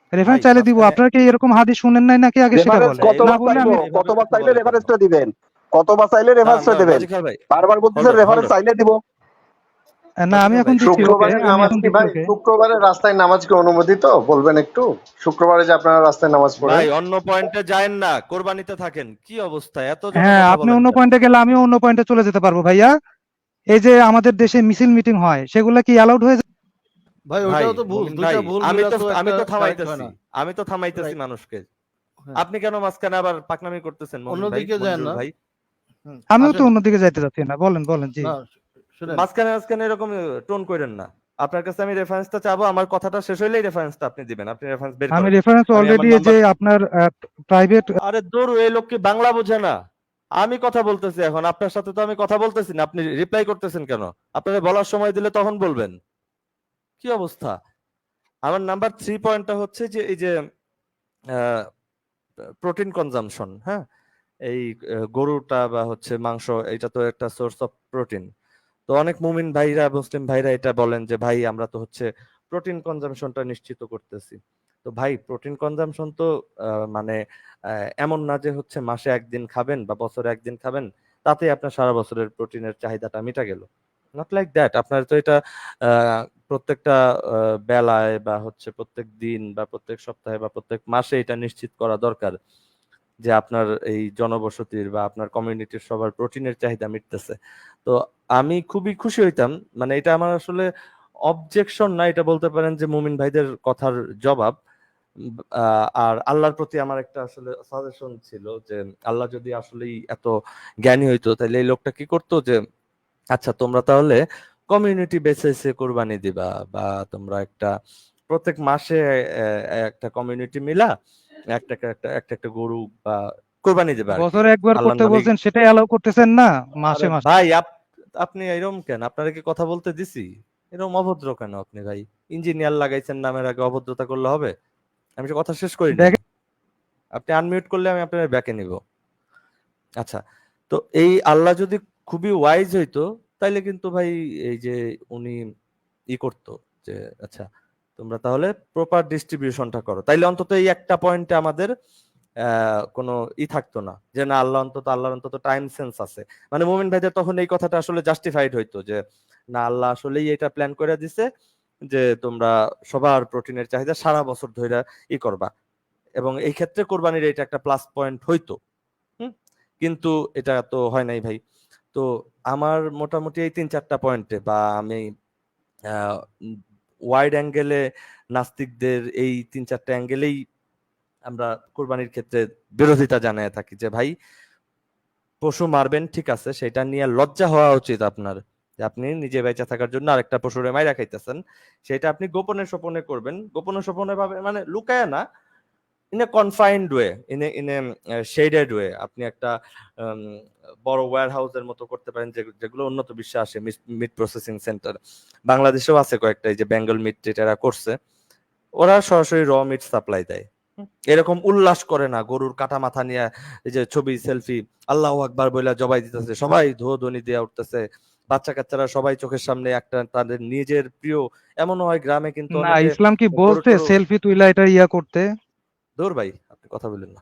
ভাই রেফারেন্স চাইলে দিব। মাঝখানে আপনারা কি এরকম হাদিস শুনেন নাই নাকি আগে সেটা রেফারেন্স বলেন। এই না কতবার বললে চাইবো, আমি এভাবে কতবার কথা চাইলে বলে কেন? রেফারেন্সটা দিবেন, কতবার চাইলে না রেফারেন্সটা না দিবেন, লজিক্যাল ভাই, বারবার বলতেছেন হোল্ড অন রেফারেন্স চাইলে দিব। না আমি লজিক্যাল এখন ভাই দিচ্ছি ওকে, শুক্রবারের আমি নামাজ এখন কি দিচ্ছি ভাই, ওকে। শুক্রবারের রাস্তায় নামাজ কি অনুমোদিত বলবেন একটু? শুক্রবারে যে আপনারা রাস্তায় নামাজ পড়েন। ভাই অন্য পয়েন্টে যায়েন না, কোরবানিতে থাকেন। কি অবস্থা, এত জনে হ্যাঁ, কথা আপনি বলেন অন্য কেন? পয়েন্টে গেলে আমিও অন্য পয়েন্টে চলে যেতে পারবো ভাইয়া। এই যে আমাদের দেশে মিছিল মিটিং হয়, সেগুলা কি অ্যালাউড হয়ে যায়? ভাই ভাই ওটাও তো ভুল, মুমিন ভাই, দুইটা ভুল আমি মিলা তো তো আমি একটা তো কারেক্ট হয় থামাইতেছি, না। আমি তো থামাইতেছি রাইট, মানুষকে। হ্যাঁ, আপনি কেন মাঝখানে আবার পাকনামি করতেছেন মুমিন ভাই, অন্যদিকে যায় মনিরুল না। ভাই? আমিও তো আসেন অন্যদিকে যাইতে চাচ্ছি না, বলেন বলেন জি। না, শুনেন। মাঝখানে মাঝখানে এরকম টোন করেন না। আপনার কাছে আমি রেফারেন্সটা চাবো, আমার কথাটা শেষ হইলেই রেফারেন্সটা আপনি দিবেন। আপনি রেফারেন্স বের আমি করেন। রেফারেন্স আমি আমার অলরেডি যে নাম্বার, আপনার প্রাইভেট। আরে দূর, এই লোক কি বাংলা বোঝে না? আমি কথা বলতেছি এখন, আপনার সাথে তো আমি কথা বলতেছি না, আপনি রিপ্লাই করতেছেন কেন? আপনাদের বলার সময় দিলে তখন বলবেন। কি অবস্থা? আমার নাম্বার 3 পয়েন্টটা হচ্ছে যে এই যে প্রোটিন কনজাম্পশন, হ্যাঁ, এই গরুটা বা হচ্ছে মাংস, এটা তো একটা সোর্স অফ প্রোটিন। তো অনেক মুমিন ভাইরা, মুসলিম ভাইরা এটা বলেন যে ভাই আমরা তো হচ্ছে প্রোটিন কনজাম্পশনটা নিশ্চিত করতেছি। তো ভাই প্রোটিন কনজাম্পশন তো মানে এমন না যে হচ্ছে মাসে একদিন খাবেন বা বছরে একদিন খাবেন, তাতে আপনার সারা বছরের প্রোটিনের চাহিদাটা মিটা গেল। Not like that. আপনার তো এটা প্রত্যেকটা বেলায় বা হচ্ছে প্রত্যেক দিন বা প্রত্যেক সপ্তাহে বা প্রত্যেক মাসে এটা নিশ্চিত করা দরকার যে আপনার এই জনবসতির বা আপনার কমিউনিটির সবার প্রোটিনের চাহিদা মিটতেছে। তো আমি খুবই খুশি হইতাম, মানে এটা আমার আসলে অবজেকশন না, এটা বলতে পারেন যে মুমিন ভাইদের কথার জবাব। আর আল্লাহর প্রতি আমার একটা আসলে সাজেশন ছিল যে আল্লাহ যদি আসলেই এত জ্ঞানী হইতো, তাহলে এই লোকটা কি করতো যে আচ্ছা তোমরা তাহলে কমিউনিটি বেসিসে কোরবানি দিবা, বা তোমরা একটা প্রত্যেক মাসে একটা কমিউনিটি মিলা একটা একটা একটা একটা গরু বা কোরবানি দেবে আর কি, বছরে একবার আল্লাহর করতে নামে। বলছেন, সেটাই অ্যালাউ করতেছেন না আরে মাসে মাসে। ভাই আপনি এরকম কেন? আপনারা কি কথা বলতে দিছি? এরকম অভদ্র কেন আপনি ভাই? ইঞ্জিনিয়ার লাগাইছেন নামের আগে, অভদ্রতা করলে হবে? আমি সে কথা শেষ করি নাই। দেখেন আপনি আনমিউট করলে আমি আপনার ব্যাকে নিব। আচ্ছা, তো এই আল্লাহ যদি খুবই ওয়াইজ হইতো, তাইলে কিন্তু ভাই এই যে উনি করতো যে আচ্ছা তোমরা তাহলে প্রপার ডিস্ট্রিবিউশনটা করো, তাইলে অন্তত এই একটা পয়েন্টে আমাদের কোনো থাকতো না যে না আল্লাহর অন্তত টাইম সেন্স আছে। মানে মুমিন ভাইদের তখন এই কথাটা আসলে জাস্টিফাইড হইতো যে না আল্লাহ আসলেই এটা প্ল্যান করে দিছে যে তোমরা সবার প্রোটিনের চাহিদা সারা বছর ধরে করবা, এবং এই ক্ষেত্রে কোরবানির এটা একটা প্লাস পয়েন্ট হইতো। হুম, কিন্তু এটা তো হয় নাই ভাই। তো আমার মোটামুটি এই 3-4টা পয়েন্টে বা আমি ওয়াইড অ্যাঙ্গেলে নাস্তিকদের এই 3-4টা অ্যাঙ্গেলেই আমরা কোরবানির ক্ষেত্রে বিরোধিতা জানায় থাকি যে ভাই পশু মারবেন ঠিক আছে, সেটা নিয়ে লজ্জা হওয়া উচিত আপনার, যে আপনি নিজে বেঁচে থাকার জন্য আরেকটা পশুরে মাইরা খাইতেছেন। সেটা আপনি গোপনে সোপনে করবেন, গোপনে সোপনে ভাবে, মানে লুকায় না, in a confined way, in a shaded way. আপনি একটা উম, বড় ওয়্যার হাউসের মতো করতে পারেন, যেগুলো উন্নত বিশ্বে আসে, মিট প্রসেসিং সেন্টার। বাংলাদেশেও আছে কয়েকটা, এই যে বেঙ্গল মিট যেটা করছে, ওরা সরাসরি র মিট সাপ্লাই দেয়। এরকম উল্লাস করে না গরুর কাটা মাথা নিয়ে এই যে ছবি সেলফি আল্লাহ আকবার বইলা জবাই দিতেছে, সবাই ধ্বনি দিয়ে উঠতেছে, বাচ্চা কাচ্চারা সবাই চোখের সামনে একটা তাদের নিজের প্রিয়। এমনও হয় গ্রামে কিন্তু না, অনেকে ইসলাম কি গরু বলছে টরু, সেলফি তুইলা এটা করতে? দূর ভাই আপনি কথা বলেন না।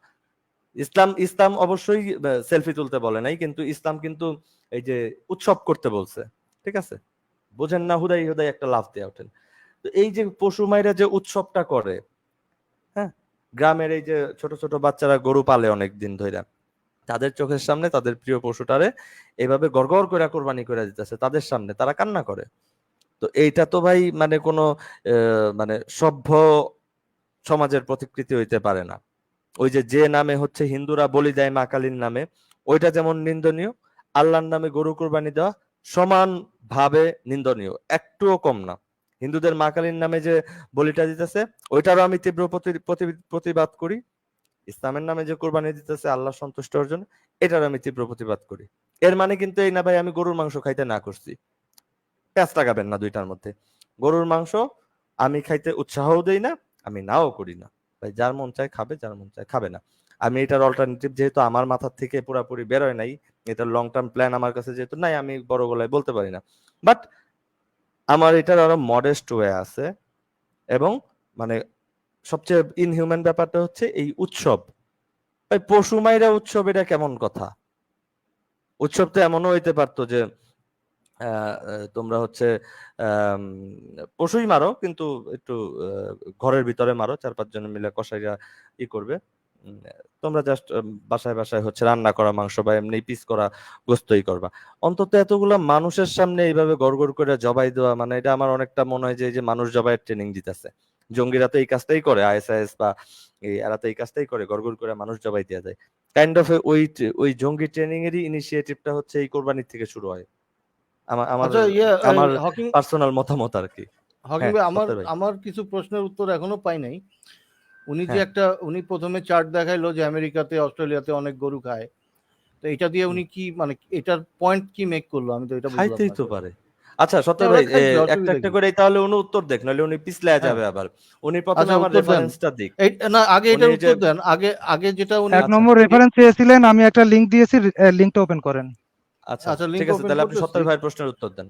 ইসলাম ইসলাম অবশ্যই সেলফি তুলতে বলে নাই, কিন্তু ইসলাম কিন্তু এই যে উৎসব করতে বলছে। ঠিক আছে, বোঝেন না, হুদাই হুদাই একটা লাফ দিয়ে ওঠেন। তো এই যে পশু মাইরা যে উৎসবটা করে, হ্যাঁ, গ্রামের এই যে ছোট ছোট বাচ্চারা গরু পালে অনেক দিন ধরে, তাদের চোখের সামনে তাদের প্রিয় পশুটারে এইভাবে গড়গড় করে কোরবানি করে দিতেছে, তাদের সামনে তারা কান্না করে। তো এইটা তো ভাই মানে কোনো মানে সভ্য সমাজের প্রতিকৃতি হইতে পারে না। ওই যে যে নামে হচ্ছে হিন্দুরা বলি দেয় মা কালীর নামে, ওইটা যেমন নিন্দনীয়, আল্লাহর নামে গরু কোরবানি দেওয়া সমান ভাবে নিন্দনীয়, একটুও কম না। হিন্দুদের মা কালীর নামে যে বলিটা দিতেছে, ওইটারও আমি তীব্র প্রতিবাদ করি। ইসলামের নামে যে কোরবানি দিতেছে আল্লাহ সন্তুষ্ট অর্জন, এটার আমি তীব্র প্রতিবাদ করি। এর মানে কিন্তু এই না ভাই আমি গরুর মাংস খাইতে না করছি। প্যাঁচ লাগাবেন না দুইটার মধ্যে। গরুর মাংস আমি খাইতে উৎসাহও দেই না, আমি নাও করি না। ভাই যার মন চায় খাবে, যার মন চায় খাবে না। আমি এটার অল্টারনেটিভ যেহেতু আমার মাথার থেকে পুরাপুরি বেরোয় নাই, এটার লং টার্ম প্ল্যান আমার কাছে যেহেতু নাই, আমি বড় গলায় বলতে পারি না। বাট আমার এটার আরো মডেস্ট ওয়ে আছে, এবং মানে সবচেয়ে ইনহিউম্যান ব্যাপারটা হচ্ছে এই উৎসব। ভাই পশু মাইরা উৎসব, এটা কেমন কথা? উৎসব তো এমনও হইতে পারতো যে তোমরা হচ্ছে পশুই মারো, কিন্তু একটু ঘরের ভিতরে মারো, 4-5 জন মিলে কষাইরা করবে। তোমরা জাস্ট বাসায় বাসায় হচ্ছে রান্না করা মাংস বা এমনি পিস করা গোস্তই করবা। অন্তত এতগুলা মানুষের সামনে এইভাবে গড়গড় করে জবাই দেওয়া, মানে এটা আমার অনেকটা মনে হয় যে মানুষ জবাইয়ের ট্রেনিং দিতেছে। জঙ্গিরা তো এই কাজটাই করে, আইএসআইএস বা এরা তো এই কাজটাই করে, গড়গড় করে মানুষ জবাই দেওয়া যায়। কাইন্ড অফ ওই জঙ্গি ট্রেনিং এরই ইনিশিয়েটিভটা হচ্ছে এই কোরবানির থেকে শুরু হয়। আচ্ছা আমার হকিং পার্সোনাল মতামত আর কি। হকিং ভাই, আমার কিছু প্রশ্নের উত্তর এখনো পাই নাই। উনি যে উনি প্রথমে চার্ট দেখাইলো যে আমেরিকাতে অস্ট্রেলিয়াতে অনেক গরু খায়, তো এটা দিয়ে উনি কি মানে এটার পয়েন্ট কি মেক করলো? আমি তো এটা বুঝলাম খাইতেই না তো আসলে। পারে। আচ্ছা সত্য হ্যাঁ, ভাই, ওরা খাইবে, একটা অসুবিধা একটা কি? করে তাহলে উনি উত্তর দেখ, নাহলে উনি পিছলায় হ্যাঁ। যাবে আবার। উনি প্রথমে আচ্ছা আমার উত্তর দেন। রেফারেন্সটা দিক। না আগে উনি এটার যে উত্তর দেন, আগে যেটা উনি 1 নম্বর রেফারেন্স চেয়েছিলেন, আমি একটা লিংক দিয়েছি, লিংকটা ওপেন করেন। আচ্ছা আচ্ছা ঠিক লিংক আছে, ওপেন তাহলে আপনি করতেছি। সত্তর ভাইয়ের প্রশ্নের উত্তর দেন।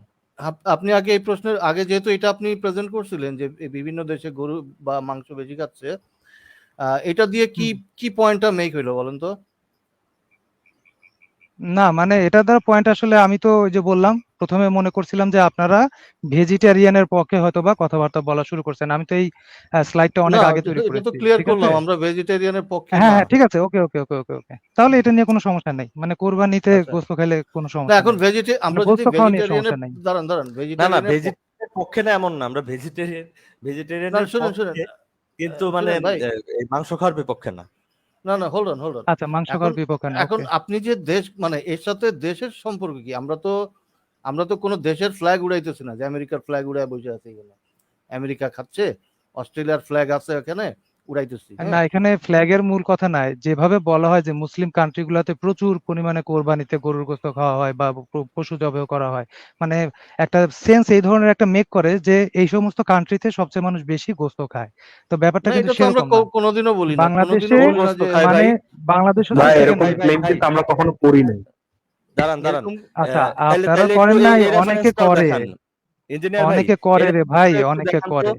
আপনি আগে এই প্রশ্নের আগে যেহেতু এটা আপনি প্রেজেন্ট করছিলেন যে বিভিন্ন দেশে গরু বা মাংস বেশি খাচ্ছে, এটা দিয়ে কি পয়েন্টটা মেক হইলো বলেন তো? না মানে এটা দ্বারা পয়েন্ট আসলে আমি তো ওই যে বললাম, প্রথমে মনে করছিলাম যে আপনারা ভেজিটেরিয়ানের পক্ষে হয়তো বা কথাবার্তা বলা শুরু করছেন। আমি তো এই স্লাইডটা অনেক না আগে তৈরি এটা তো করেছি, ক্লিয়ার ঠিক আছে? করলাম আমরা ভেজিটেরিয়ানের পক্ষে হ্যাঁ না। হ্যাঁ ঠিক আছে, ওকে ওকে ওকে ওকে ওকে, তাহলে এটা নিয়ে কোনো সমস্যা নেই, মানে কোরবানিতে আচ্ছা। গোস্ত খেলে কোনো না সমস্যা এখন নেই, আমরা যদি গোস্ত খাওয়া নিয়ে ভেজিটেরিয়ানের সমস্যা নেই। দাঁড়ান না ভেজিটেরিয়ানের ভেজিটেরিয়ানের পক্ষে না এমন না, আমরা না ভেজিটেরিয়ানের শুনেন পক্ষে, কিন্তু মানে শুনেন ভাই, এই মাংস খাওয়ার বিপক্ষে না। না হোল্ড অন আচ্ছা মাংস এখন খাওয়ার বিপক্ষে না, এখন ওকে। আপনি যে দেশ মানে এর সাথে দেশের সম্পর্ক কি? আমরা তো কোনো দেশের ফ্ল্যাগ উড়াইতেছি না যে আমেরিকার ফ্ল্যাগ উড়ায় বসে আছে এখানে। আমেরিকা খাচ্ছে, অস্ট্রেলিয়ার ফ্ল্যাগ আছে এখানে, উড়াইতেছি। না হ্যাঁ এখানে ফ্ল্যাগের মূল কথা নাই, যেভাবে বলা হয় যে মুসলিম কান্ট্রিগুলোতে প্রচুর পরিমাণে কোরবানিতে গরুর গোস্ত খাওয়া হয় বা পশু জবাই করা হয়, মানে একটা সেন্স এই ধরনের একটা মেক করে যে এই সমস্ত কান্ট্রিতে সবচেয়ে মানুষ বেশি গোস্ত খায়, তো ব্যাপারটা না কিন্তু এটা তো আমরা সেরকম না। কোনোদিনও বলি না, বাংলাদেশে কোনোদিনও বলি না গোস্ত যে খায় মানে ভাই। বাংলাদেশ ভাই হচ্ছে এরকম ক্লেম কিন্তু আমরা কখনো করি নাই। দাঁড়ান এরকম আচ্ছা তাইলে আপনারা তাইলে একটু করেন নাই, এই অনেকে রেফারেন্সটাও করে, দেখান। ইঞ্জিনিয়ার ভাই অনেকে করে এই রে ভাই, রেফারেন্সটা একটু অনেকে দেখান তো, করে।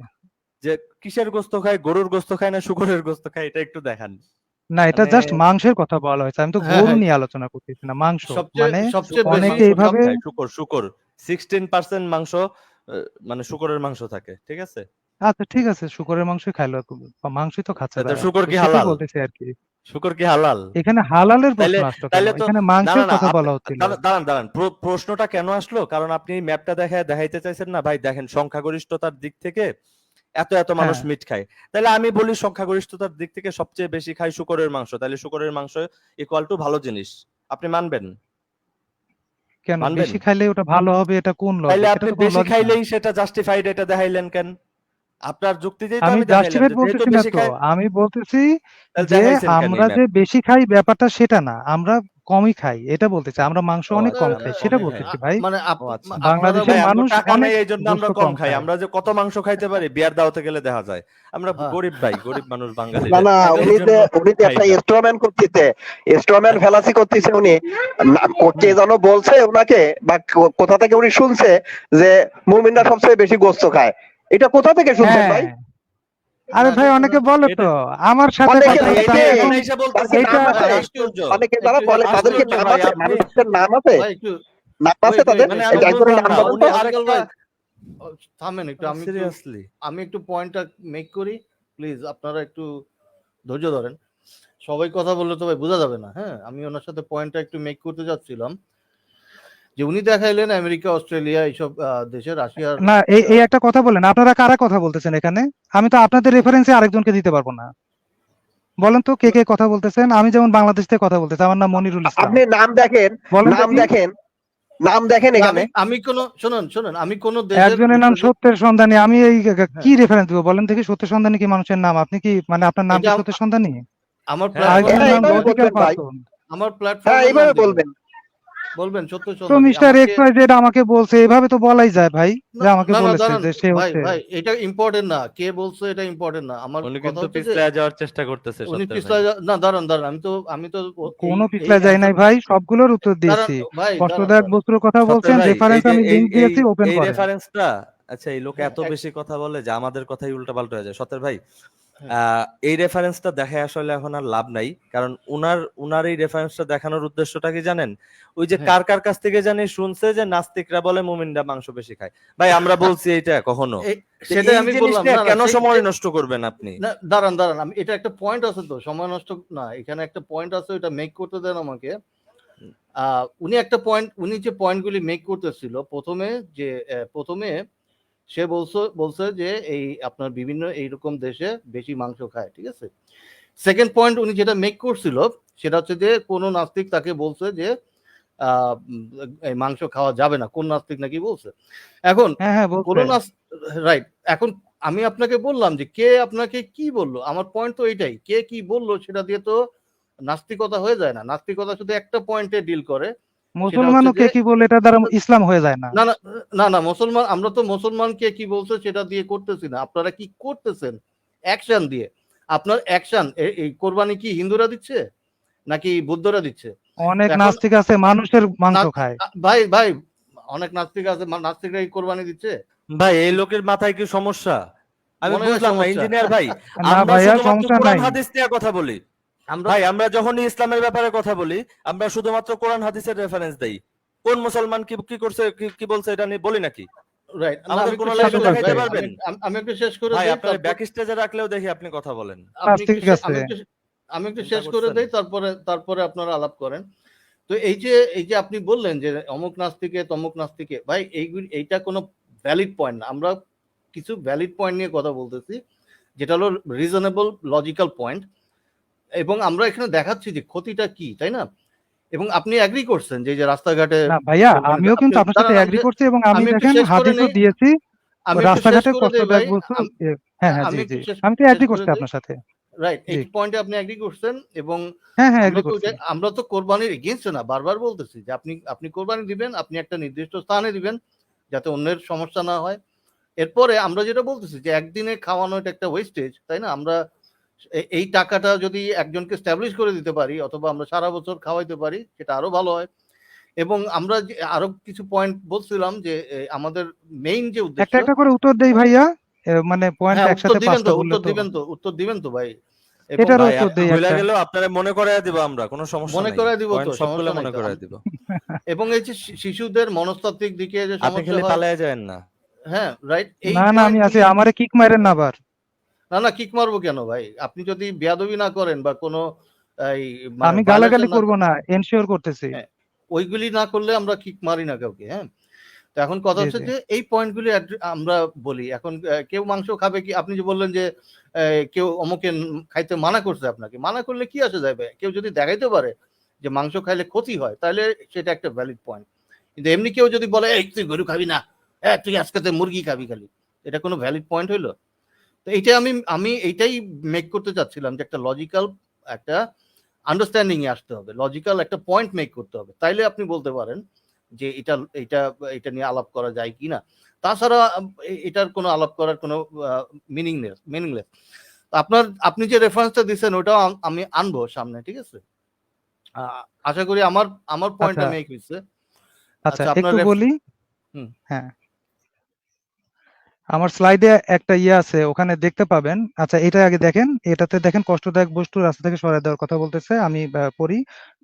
যে কিসের গোস্ত খায়, গরুর গোস্ত খায় না শুকরের গোস্ত খায়, এটা একটু দেখান। না এটা মানে জাস্ট মাংসের কথা বলা হয়েছে, আমি তো হ্যাঁ গরু হ্যাঁ নিয়ে আলোচনা করতেছি না, মাংস। সবচেয়ে মানে সবচেয়ে শুকরের বেশি অনেকে মাংস এইভাবে, খায়, শুকর 16% মাংস, মানে শুকরের মাংস থাকে, ঠিক আছে? আচ্ছা ঠিক আছে শুকরের মাংসই খাইলো, মাংসই তো খাচ্ছে তাহলে তারা, শুকর তো কি সেটাই হালাল? বলতেছি আর কি। শুকর কি হালাল? এখানে হালালের তাইলে প্রশ্ন আসলো কেন? তাইলে তো এখানে না মাংসের না কথা বলা হচ্ছিল। দাঁড়ান প্রশ্নটা কেন আসলো, কারণ আপনি ম্যাপটা দেখাইতে চাইছেন না ভাই, দেখেন সংখ্যাগরিষ্ঠতার দিক থেকে এত মানুষ হ্যাঁ মিট খায়, তাহলে আমি বলি সংখ্যাগরিষ্ঠতার দিক থেকে সবচেয়ে বেশি খায় শুকরের মাংস, তাহলে শুকরের মাংস ইকুয়াল টু ভালো জিনিস, আপনি মানবেন? কেন মানবেন? বেশি খাইলে ওটা ভালো হবে, এটা কোন তাইলে লজিক? এটা আপনি তো কোনো বেশি লজিক না। খাইলেই সেটা জাস্টিফাইড, এটা দেখাইলেন কেন? আপনার যুক্তি দিয়ে তো আমি আমি দেখাইলাম জাস্টিফাইড যে যেহেতু বলতেছি না বেশি তো, খায়, আমি বলতেছি তাহলে যে দেখাইছেন কেন এই আমরা যে ম্যাপ? বেশি খাই ব্যাপারটা সেটা না, আমরা কমই খাই এটা বলতেছি, আমরা মাংস ও অনেক আচ্ছা, কম আমরা খাই সেটা কমই খাই। বলতেছি ভাই। মানে ও আচ্ছা। আপনারা বাংলাদেশের ভাই মানুষ আমরা টাকা অনেক নেই এই জন্য আমরা গোস্ত কম কম খাই, খায়। আমরা যে কত মাংস খাইতে পারি বিয়ার দাওয়াতে গেলে দেখা যায়, আমরা হ্যাঁ। গরিব ভাই, গরিব মানুষ বাঙালি, না না এই জন্য উনি যে খাই একটা না। স্ট্রম্যান করতেছে, স্ট্রম্যান ফেলাসি করতেছে উনি। কে যেন বলছে ওনাকে বা কোথা থেকে উনি শুনছে যে মুমিনরা সবচেয়ে বেশি গোস্ত খায়, এটা কোথা থেকে শুনছেন হ্যাঁ ভাই? আরে না, ভাই অনেকে বলে তো, আমার সাথে অনেকে কথা এই হচ্ছে, যে আমি এখন এসে বলতেছে এটা নাম আছে, আশ্চর্য, অনেকে যারা বলে তাদের কি আশ্চর্য নাম ভাই, আছে, আপনি মানুষের নাম আছে, ভাই একটু নাম আছে wait, তাদের? মানে আমি একজনের বুঝলাম নাম না, বলেন উনি তো। আরেকটা থামেন একটু, সিরিয়াসলি আমি একটু পয়েন্টটা মেক করি প্লিজ, আপনারা একটু ধৈর্য ধরেন। সবাই কথা বললে তো ভাই বোঝা যাবে না। হ্যাঁ আমি ওনার সাথে পয়েন্টটা একটু মেক করতে যাচ্ছিলাম যে উনি দেখাইলেন আমেরিকা অস্ট্রেলিয়া এইসব দেশে রাশিয়ার না এই একটা কথা বলেন, আপনারা কারা কথা বলতেছেন এখানে? আমি তো আপনাদের রেফারেন্সে আরেকজনকে দিতে পারবো না, বলেন তো কে কে কথা বলতেছেন? আমি যেমন বাংলাদেশ থেকে কথা বলতেছি, আমার নাম মনিরুল ইসলাম, আপনি নাম দেখেন, বলেন নাম দেখি। দেখেন, নাম দেখেন এখানে। আমি কোন শুনুন আমি কোন দেশের একজনের নাম সত্যের সন্ধানী, আমি এই কি হ্যাঁ, রেফারেন্স দিব বলেন দেখি? সত্যের সন্ধানী কি মানুষের নাম? আপনি কি মানে আপনার নাম কি এটা সত্যের সন্ধানী? আমার হ্যাঁ, আরেকজনের হ্যাঁ নাম এইভাবে লজিক্যাল বলবেন ভাই, পারসন। আমার হ্যাঁ প্ল্যাটফর্মের নাম এইভাবে দিবেন, বলবেন। বলবেন সত্য তো সন্ধানী মিস্টার আমাকে। এক্স ওয়াই জেড আমাকে বলছে, এভাবে তো বলাই যায় ভাই, যে আমাকে না বলেছে দাঁড়ান যে সে ভাই হচ্ছে। ভাই এটা ইম্পর্টেন্ট না, কে বলছে এটা ইম্পর্টেন্ট না, আমার উনি কথা কিন্তু হচ্ছে যে পিছলে যাওয়ার চেষ্টা করতেছে উনি সত্যের পিছলা ভাই। না দাঁড়ান আমি তো কোনো পিছলা যায় নাই ভাই, সবগুলোর উত্তর দাঁড়ান দিয়েছি। ভাই কষ্টদায়ক বস্তুর কথা সত্যের বলছেন, ভাই, এই রেফারেন্স যে আমি লিংক দিয়েছি, ওপেন এই করেন। রেফারেন্সটা আচ্ছা এই লোক হ্যাঁ, এত বেশি কথা বলে যে আমাদের কথাই উল্টাপাল্টা হয়ে যায়। সতের ভাই, হ্যাঁ। এই রেফারেন্সটা দেখায় আসলে এখন আর লাভ নাই, কারণ উনার এই রেফারেন্সটা দেখানোর উদ্দেশ্যটা কি জানেন? ওই যে হ্যাঁ। কার কাছ থেকে জানি শুনছে যে নাস্তিকরা বলে মুমিনরা মাংস বেশি খায়। ভাই আমরা বলছি এইটা কখনো? তো সেটাই এই আমি জিনিস বললাম। নিয়ে না, না, কেন সময় নষ্ট করবেন আপনি? না, দাঁড়ান, দাঁড়ান। আমি এটা একটা পয়েন্ট আছে তো, সময় নষ্ট না। এখানে একটা পয়েন্ট আছে, ওটা মেক করতে দেন আমাকে। উনি একটা পয়েন্ট, উনি যে পয়েন্টগুলি মেক করতেছিল প্রথমে সে বলছে যে এই আপনার বিভিন্ন এইরকম দেশে বেশি মাংস খায়, ঠিক আছে। সেকেন্ড পয়েন্ট উনি যেটা মেক করছিল সেটা হচ্ছে যে কোন নাস্তিক তাকে বলছে যে এই মাংস খাওয়া যাবে না, কোন নাস্তিক নাকি বলছে। এখন হ্যাঁ হ্যাঁ কোন বলছে। রাইট, এখন আমি আপনাকে বললাম যে কে আপনাকে কি বললো, আমার পয়েন্ট তো এটাই, কে কি বললো সেটা দিয়ে তো নাস্তিকতা হয়ে যায় না। নাস্তিকতা শুধু একটা পয়েন্টে ডিল করে, সেটা হচ্ছে মুসলমানও যে কে কি বলে এটা দ্বারা ইসলাম হয়ে যায় না। না, না, না, না, মুসলমান, আমরা তো মুসলমানকে কি বলছে সেটা দিয়ে করতেছি না। আপনারা কি করতেছেন? অ্যাকশন দিয়ে। আপনার অ্যাকশন, এই কোরবানি কি হিন্দুরা দিচ্ছে নাকি বৌদ্ধরা দিচ্ছে? অনেক এখন নাস্তিক আছে মানুষের মাংস না- খায়। ভাই, ভাই, অনেক নাস্তিক আছে, নাস্তিকরা এই কোরবানি দিচ্ছে। ভাই এই লোকের মাথায় কি সমস্যা? আমি মনে হয় বুঝলাম না সমস্যা। ইঞ্জিনিয়ার ভাই। না আমরা ভাইয়া শুধুমাত্র সমস্যা কোরআন নাই। হাদিস নিয়ে কথা বলি আমরা ভাই। আমরা যখনই ইসলামের ব্যাপারে কথা বলি আমরা শুধুমাত্র কোরআন হাদিসের রেফারেন্স দেই। কোন মুসলমান কি কি করছে কি বলছে এটা নিয়ে বলি নাকি? রাইট, আমাদের আমি কোন একটু শেষ লাইনে করে দেখাইতে ভাই, পারবেন? আমি একটু শেষ করে ভাই দেই, আপনার তারপর ব্যাক স্টেজে রাখলেও দেখি আপনি কথা বলেন। আপনি একটু ঠিক আছে। আমি একটু চিন্তা শেষ করে করছেন? দেই, তারপরে আপনারা আলাপ করেন। তো এই যে আপনি বললেন যে অমুক নাস্তিকে তমুক নাস্তিকে, ভাই এইটা কোনো ভ্যালিড পয়েন্ট না। আমরা কিছু ভ্যালিড পয়েন্ট নিয়ে কথা বলতেছি, যেটা হলো রিজনেবল লজিক্যাল পয়েন্ট, এবং আমরা এখানে দেখাচ্ছি যে ক্ষতিটা কি, তাই না? এবং আপনি এগ্রি করছেন যে এই যে রাস্তাঘাটে না ভাইয়া কোরবানিটা, আমিও আপনি কিন্তু আপনার সাথে দাঁড়ান, এগ্রি করছি এবং আমি আমি একটু দেখেন শেষ করে হাদিসও নেই, দিয়েছি আমি একটু শেষ রাস্তাঘাটে করে দেই ভাই। কষ্টদায়ক বস্তু। হ্যাঁ হ্যাঁ আমি জি একটু জি আমি তো শেষ এগ্রি করে করছি দেই। আপনার সাথে। রাইট, এই জি পয়েন্টে আপনি এগ্রি করছেন, এবং হ্যাঁ হ্যাঁ আমরা এগ্রি তো করছি। আমরা তো কোরবানির এগেইনস্টে না, বারবার বলতেছি যে আপনি কোরবানি দিবেন, আপনি একটা নির্দিষ্ট স্থানে দিবেন যাতে অন্যের সমস্যা না হয়। এরপরে আমরা যেটা বলতেছি যে একদিনে খাওয়ানো এটা একটা ওয়েস্টেজ, তাই না? আমরা এই টাকাটা যদি একজনকে স্ট্যাবলিশ করে দিতে পারি অথবা আমরা সারা বছর খাওয়াইতে পারি সেটা আরো ভালো হয়। এবং আমরা যে আরো কিছু পয়েন্ট বলছিলাম যে আমাদের মেইন যে উদ্দেশ্য, একটা একটা করে উত্তর দেই ভাইয়া। মানে পয়েন্ট হ্যাঁ, একসাথে পাঁচটা বললে তো উত্তর দিবেন তো ভাই। এবং এটারও ভাই উত্তর আপনি দেই ভুলে একটা। গেলেও আপনারা মনে করাইয়া দিব, আমরা কোনো সমস্যা মনে নাই। করায় দিব তো, পয়েন্ট সবগুলো সমস্যা নাই মনে তো। করাইয়া দিব। এবং এই যে শিশুদের মনস্তাত্ত্বিক দিকে যে আপনি সমস্যা খালি হয়, পালায়া যায়েন না। হ্যাঁ, রাইট, এই না না আমি আছি, পয়েন্টগুলি। আমারে কিক মারেন না আবার। না, না, কিক মারবো কেন ভাই? আপনি যদি বেয়াদবি না করেন বা কোনো এই আমি গালাগালি ভায়োলেশন না করব করেন, না, এনশিওর করতেছি। হ্যাঁ, ওইগুলি না করলে আমরা কিক মারি না কাউকে, হ্যাঁ। তো এখন কথা জি হচ্ছে জি যে এই পয়েন্টগুলি আমরা বলি। এখন কেউ মাংস খাবে কি, আপনি যে বললেন যে কেউ অমুকে খাইতে মানা করছে, আপনাকে মানা করলে কি আসে যাবে? কেউ যদি দেখাইতে পারে যে মাংস খাইলে ক্ষতি হয় তাহলে সেটা একটা ভ্যালিড পয়েন্ট। কিন্তু এমনি কেউ যদি বলে এই তুই গরু খাবি না, তুই আজকে তো মুরগি খাবি খালি, এটা কোনো ভ্যালিড পয়েন্ট হইলো? তো এইটা আমি এইটাই মেক করতে চাচ্ছিলাম যে একটা লজিক্যাল একটা আন্ডারস্ট্যান্ডিং এ আসতে হবে, লজিক্যাল একটা পয়েন্ট মেক করতে হবে, তাইলে আপনি বলতে পারেন যে এটা এটা এটা নিয়ে আলাপ করা যায় কিনা। তাছাড়া এটার কোনো আলাপ করার কোনো মিনিংলেস। আপনি যে রেফারেন্সটা দিচ্ছেন ওটাও আমি আনবো সামনে, ঠিক আছে? আশা করি আমার আমার আচ্ছা পয়েন্টটা মেক হয়েছে। আচ্ছা আচ্ছা, আপনার একটু বলি। হুম। হ্যাঁ আমার স্লাইডে একটা আছে ওখানে দেখতে পাবেন। আচ্ছা এটা আগে দেখেন, এটাতে দেখেন কষ্টদায়ক বস্তু রাস্তা থেকে সরায় দেওয়ার কথা বলতেছে। আমি পড়ি।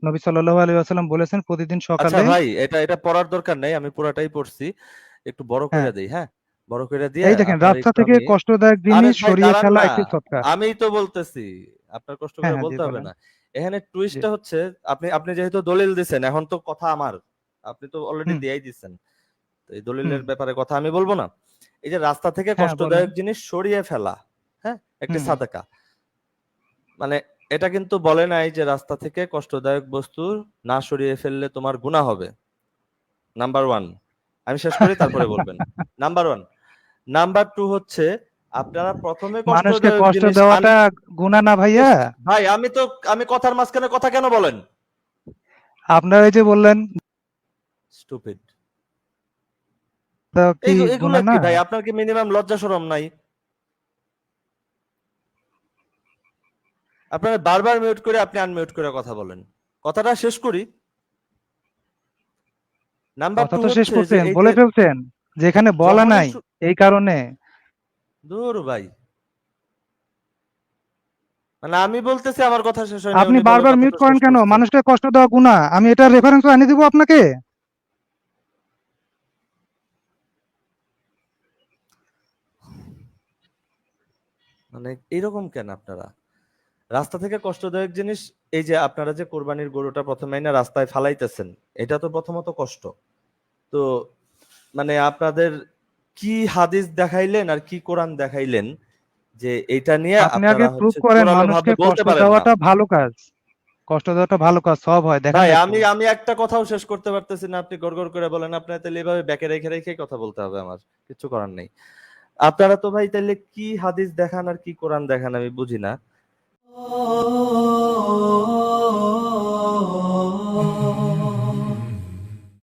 নবী সাল্লাল্লাহু আলাইহি ওয়াসাল্লাম বলেছেন প্রতিদিন আচ্ছা সকালে। ভাই, এটা পড়ার দরকার নাই, আমি পুরাটাই পড়ছি। একটু বড় হ্যাঁ করে দেই, হ্যাঁ, বড় করে দিয়ে এই দেখেন আপনার রাস্তা একটু থেকে আমি। কষ্টদায়ক আরে জিনিস ভাই সরিয়ে দাঁড়ান ফেলা না, একটি সৎকার। আমিই তো বলতেছি, আপনার কষ্ট হ্যাঁ করে হ্যাঁ জি বলতে হবে বলেন। না। এখানে জি টুইস্টটা হচ্ছে আপনি যেহেতু দলিল দিছেন এখন তো কথা আমার, আপনি তো অলরেডি হুম দিয়েই দিচ্ছেন, তো এই হুম দলিলের ব্যাপারে কথা আমি বলবো না। এই যে রাস্তা থেকে হ্যাঁ বলেন। কষ্টদায়ক জিনিস সরিয়ে ফেলা, হ্যাঁ, একটি হুম সাদাকা, মানে এটা কিন্তু বলে নাই যে রাস্তা থেকে কষ্টদায়ক বস্তু না সরিয়ে ফেললে তোমার গুনাহ হবে। নাম্বার ওয়ান, আমি শেষ করি তারপরে বলবেন। Number one. নাম্বার টু হচ্ছে আপনারা প্রথমে মানুষকে কষ্টদায়ক কষ্ট জিনিস দেওয়াটা গুনাহ না ভাইয়া? ভাই আমি কথার মাঝখানে কথা কেন বলেন? আপনারা এই যে বললেন স্টুপিড। তা কি এগুলা গুনাহ কি না? ভাই? আপনার কি মিনিমাম লজ্জা শরম নাই? আপনারা বারবার মিউট করে আপনি আনমিউট করে কথা বলেন। কথাটা শেষ করি। নাম্বার কথা টু তো শেষ হচ্ছে যে করছেন, এই যে বলে ফেলছেন। যেখানে বলা যখনই নাই, এই কারণে। দূর ভাই, মানে আমি বলতেছি আমার কথা শেষ হয়নি, আপনি উনি বলে বারবার মিউট কথাটা করেন শেষ কেন? করছে। মানুষকে কষ্ট দেওয়া গুনাহ। আমি এটার রেফারেন্স এনে দিব আপনাকে। মানে এইরকম কেন আপনারা? রাস্তা থেকে কষ্টদায়ক জিনিস, এই যে আপনারা যে কোরবানির গরুটা প্রথমে না রাস্তায় ফালাইতেছেন, এটা তো প্রথমত কষ্ট। তো মানে আপনাদের কি হাদিস দেখাইলেন আর কি কোরআন দেখাইলেন যে এটা নিয়ে আপনি আগে আপনারা প্রুভ হচ্ছে করেন জোরালো মানুষকে ভাবে বলতে কষ্ট পারেন না? দেওয়াটা ভালো কাজ। কষ্ট দেওয়াটা ভালো কাজ, সব হয়, দেখেন ভাই না একটু। আমি একটা কথাও শেষ করতে পারতেছি না, আপনি গড়গড় করে বলেন। আপনার তাহলে এভাবে ব্যাকে রেখে রেখে কথা বলতে হবে, আমার কিছু করার নেই। আপনারা তো ভাই তাহলে কি হাদিস দেখান আর কি কোরআন দেখান আমি বুঝি না।